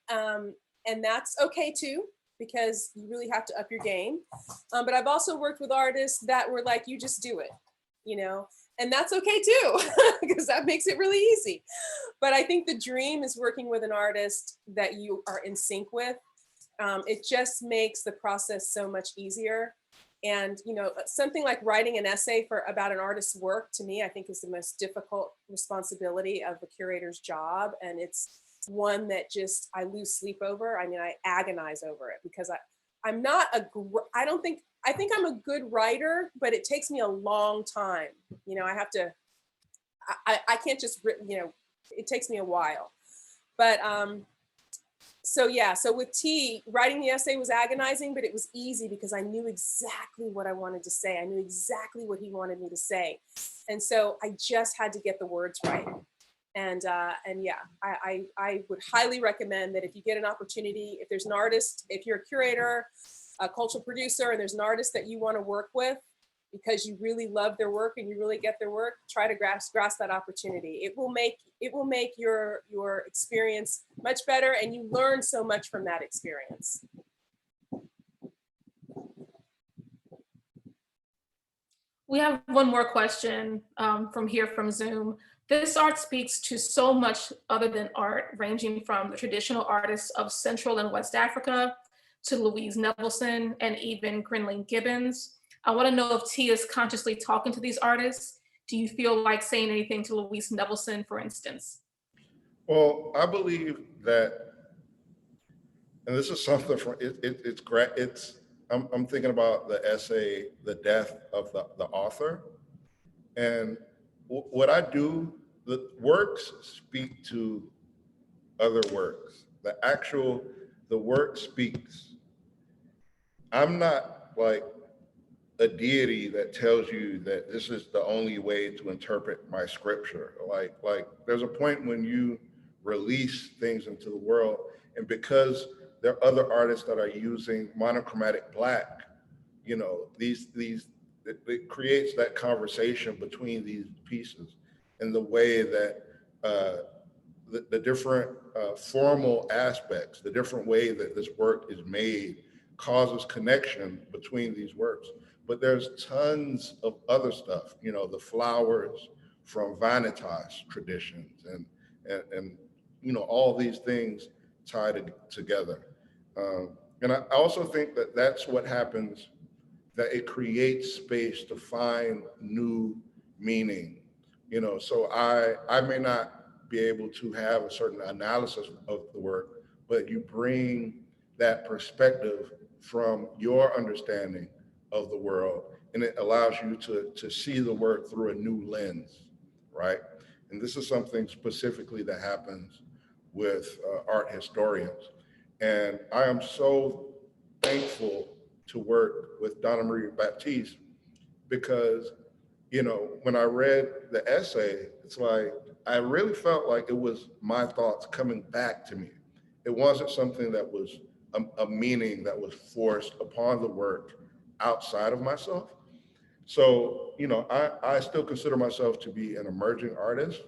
and that's okay too, because you really have to up your game. But I've also worked with artists that were like, you just do it, you know, and that's okay too, because that makes it really easy. But I think the dream is working with an artist that you are in sync with. It just makes the process so much easier. And, you know, something like writing an essay about an artist's work, to me, I think is the most difficult responsibility of a curator's job. And it's one that just, I lose sleep over. I mean, I agonize over it, because I think I'm a good writer, but it takes me a long time. You know, I can't just, you know, it takes me a while. But, so yeah, so with T, writing the essay was agonizing, but it was easy because I knew exactly what I wanted to say. I knew exactly what he wanted me to say. And so I just had to get the words right. And yeah, I would highly recommend that if you get an opportunity, if there's an artist, if you're a curator, a cultural producer, and there's an artist that you want to work with because you really love their work and you really get their work, try to grasp that opportunity. It will make your experience much better, and you learn so much from that experience. We have one more question from Zoom. This art speaks to so much other than art, ranging from the traditional artists of Central and West Africa to Louise Nevelson and even Grinling Gibbons. I want to know if T is consciously talking to these artists. Do you feel like saying anything to Louise Nevelson, for instance? Well, I believe that, and this is something from it's great. I'm thinking about the essay, "The Death of the Author," and what I do, the works speak to other works. The work speaks. I'm not like a deity that tells you that this is the only way to interpret my scripture. Like there's a point when you release things into the world, and because there are other artists that are using monochromatic black, you know, it creates that conversation between these pieces, and the way that the different formal aspects, the different way that this work is made causes connection between these works. But there's tons of other stuff, you know, the flowers from Vanitas traditions and you know, all these things tied together. And I also think that that's what happens, that it creates space to find new meaning. You know, so I may not be able to have a certain analysis of the work, but you bring that perspective from your understanding of the world, and it allows you to see the work through a new lens, right? And this is something specifically that happens with art historians. And I am so thankful to work with Donnamarie and Baptiste, because, you know, when I read the essay, it's like, I really felt like it was my thoughts coming back to me. It wasn't something that was a meaning that was forced upon the work outside of myself. So, you know, I still consider myself to be an emerging artist.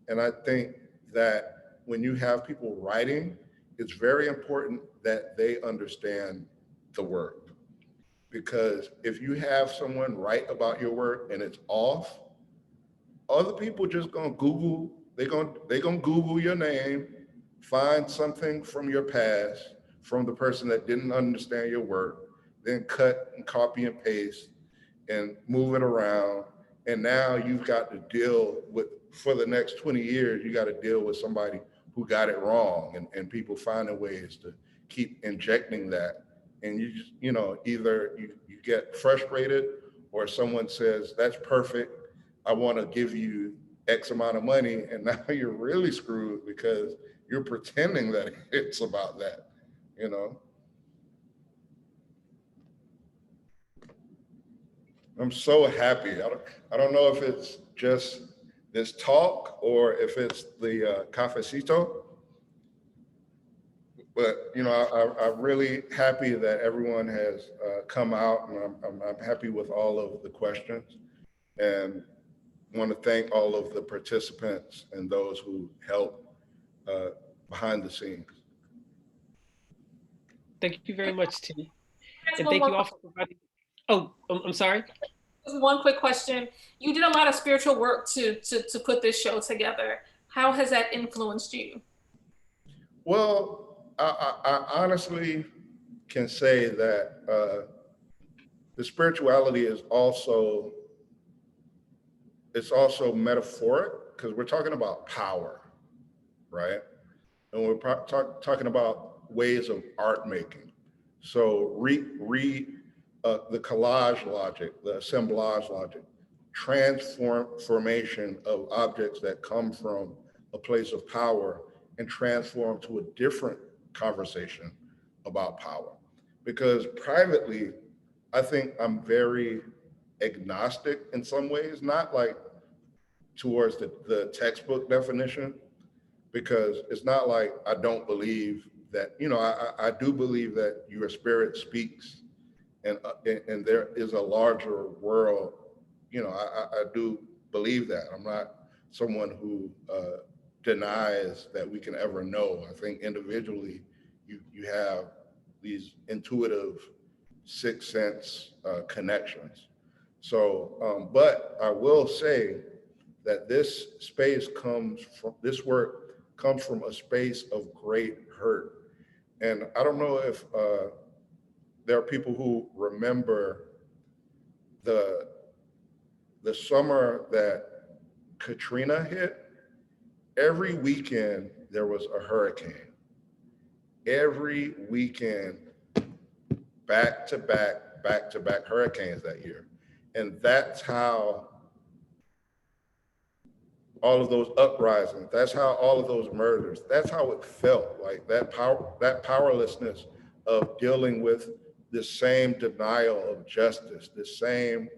And I think that when you have people writing, it's very important that they understand the work. Because if you have someone write about your work and it's off, other people just gonna Google, they gonna Google your name, find something from your past, from the person that didn't understand your work, then cut and copy and paste and move it around. And now you've got to deal with, for the next 20 years, you got to deal with somebody who got it wrong, and people finding ways to keep injecting that. And you just, you know, either you get frustrated, or someone says, that's perfect, I want to give you X amount of money, and now you're really screwed because you're pretending that it's about that, you know? I'm so happy. I don't know if it's just this talk or if it's the cafecito, but you know, I'm really happy that everyone has come out, and I'm happy with all of the questions, and want to thank all of the participants and those who helped behind the scenes. Thank you very much, T. And one thank you more all for providing. Oh, I'm sorry. Just one quick question. You did a lot of spiritual work to put this show together. How has that influenced you? Well, I honestly can say that the spirituality is also, it's also metaphoric, because we're talking about power, right? And we're talking about ways of art making. So the collage logic, the assemblage logic, transformation of objects that come from a place of power and transform to a different conversation about power. Because privately, I think I'm very agnostic in some ways, not like towards the textbook definition, because it's not like I don't believe that, you know, I do believe that your spirit speaks, and there is a larger world. You know, I do believe that. I'm not someone who denies that we can ever know. I think individually, you have these intuitive sixth sense connections. So, but I will say that this work comes from a space of great hurt. And I don't know if there are people who remember the summer that Katrina hit. Every weekend there was a hurricane. Every weekend, back to back hurricanes that year. And that's how all of those uprisings, that's how all of those murders, that's how it felt, like that powerlessness of dealing with the same denial of justice, the same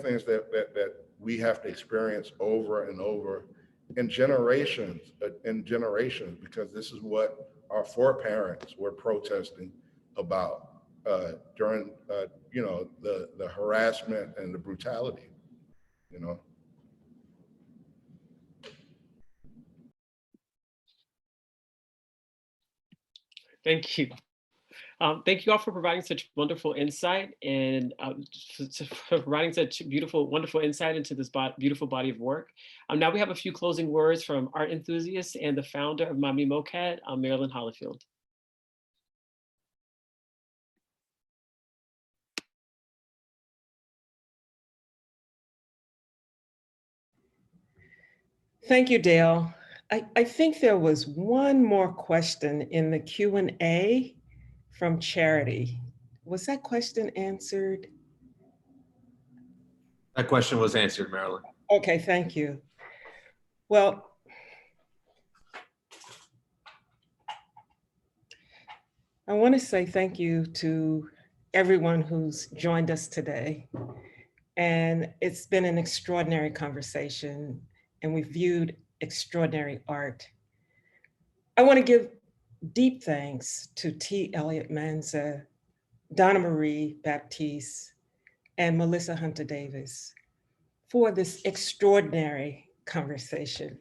things that we have to experience over and over in generations, because this is what our foreparents were protesting about during you know, the harassment and the brutality, you know. Thank you. Thank you all for providing such wonderful insight, and for providing such beautiful, wonderful insight into this beautiful body of work. Now we have a few closing words from art enthusiasts and the founder of Mami MoCAD, Marilyn Hollifield. Thank you, Dale. I think there was one more question in the Q&A from Charity. Was that question answered? That question was answered, Marilyn. Okay, thank you. Well, I want to say thank you to everyone who's joined us today. And it's been an extraordinary conversation, and we've viewed extraordinary art. I want to give deep thanks to T. Eliott Mansa, Donnamarie, Baptiste, and Melissa Hunter Davis for this extraordinary conversation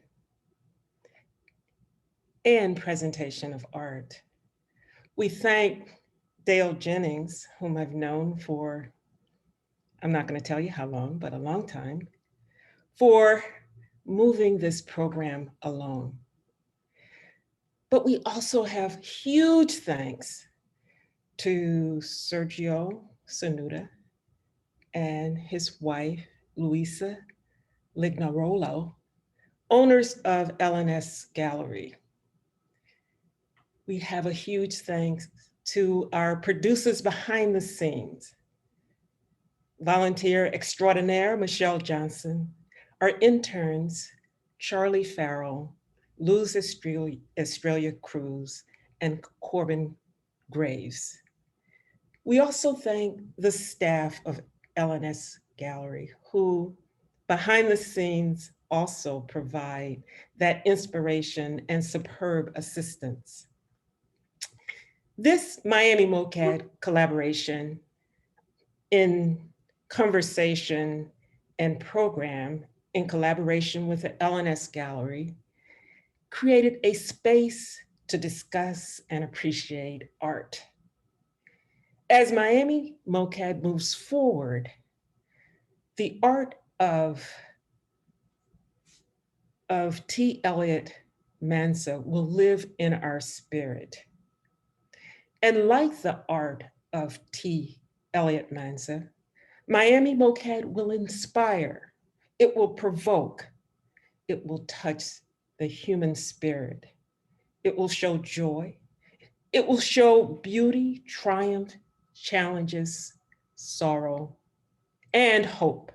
and presentation of art. We thank Dale Jennings, whom I've known for, I'm not going to tell you how long, but a long time, for moving this program along. But we also have huge thanks to Sergio Sonuta and his wife, Luisa Lignarolo, owners of LNS Gallery. We have a huge thanks to our producers behind the scenes, volunteer extraordinaire, Michelle Johnson, our interns, Charlie Farrell, Luz Estrella Cruz, and Corbin Graves. We also thank the staff of LNS Gallery, who behind the scenes also provide that inspiration and superb assistance. This Miami MOCAD collaboration in conversation and program in collaboration with the LNS Gallery created a space to discuss and appreciate art. As Miami MOCAD moves forward, the art of T. Eliott Mansa will live in our spirit. And like the art of T. Eliott Mansa, Miami MOCAD will inspire, it will provoke, it will touch the human spirit. It will show joy. It will show beauty, triumph, challenges, sorrow, and hope.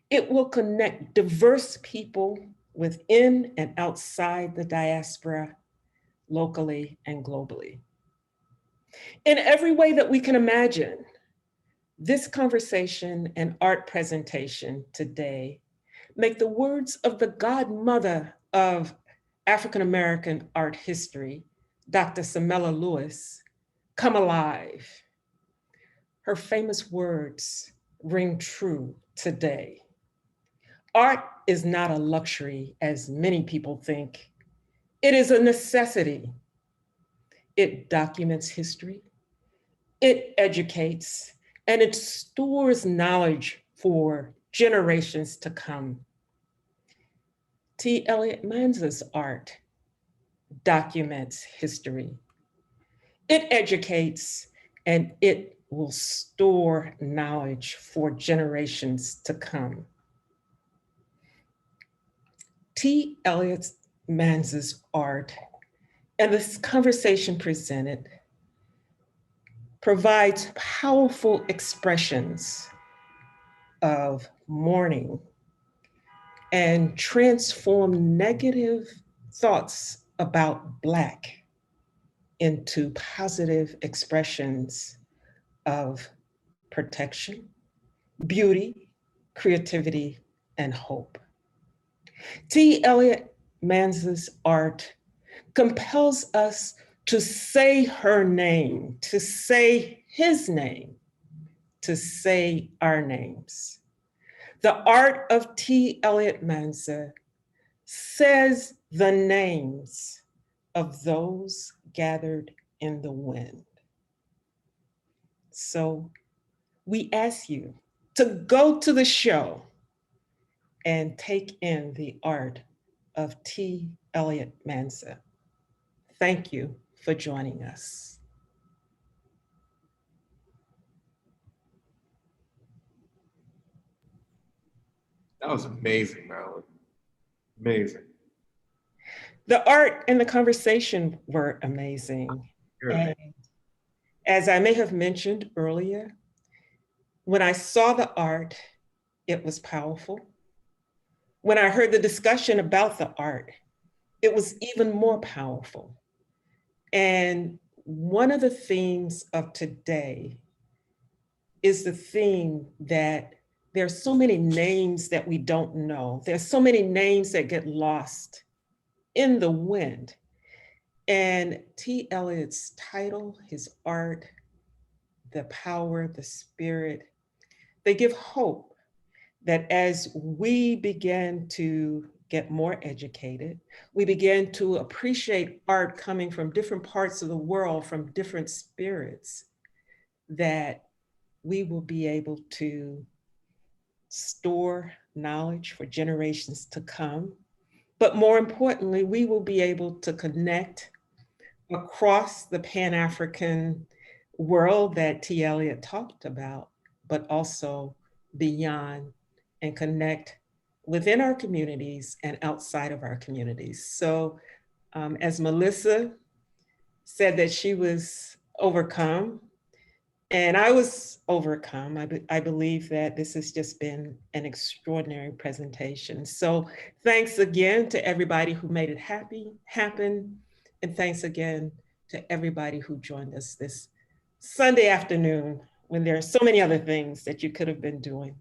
It will connect diverse people within and outside the diaspora, locally and globally. In every way that we can imagine, this conversation and art presentation today make the words of the godmother of African-American art history, Dr. Samela Lewis, come alive. Her famous words ring true today. Art is not a luxury, as many people think. It is a necessity. It documents history, it educates, and it stores knowledge for generations to come. T. Eliott Mansa's art documents history. It educates, and it will store knowledge for generations to come. T. Eliott Mansa's art and this conversation presented provides powerful expressions of mourning and transform negative thoughts about Black into positive expressions of protection, beauty, creativity, and hope. T. Eliott Mansa's art compels us to say her name, to say his name, to say our names. The art of T. Eliott Mansa says the names of those gathered in the wind. So we ask you to go to the show and take in the art of T. Eliott Mansa. Thank you for joining us. That was amazing, Marilyn. Amazing. The art and the conversation were amazing. And as I may have mentioned earlier, when I saw the art, it was powerful. When I heard the discussion about the art, it was even more powerful. And one of the themes of today is the theme that there's so many names that we don't know. There's so many names that get lost in the wind. And T. Eliott's title, his art, the power, the spirit, they give hope that as we begin to get more educated, we begin to appreciate art coming from different parts of the world, from different spirits, that we will be able to store knowledge for generations to come. But more importantly, we will be able to connect across the Pan-African world that T. Eliott talked about, but also beyond, and connect within our communities and outside of our communities. So as Melissa said that she was overcome, And I was overcome. I believe that this has just been an extraordinary presentation. So thanks again to everybody who made it happen. And thanks again to everybody who joined us this Sunday afternoon when there are so many other things that you could have been doing.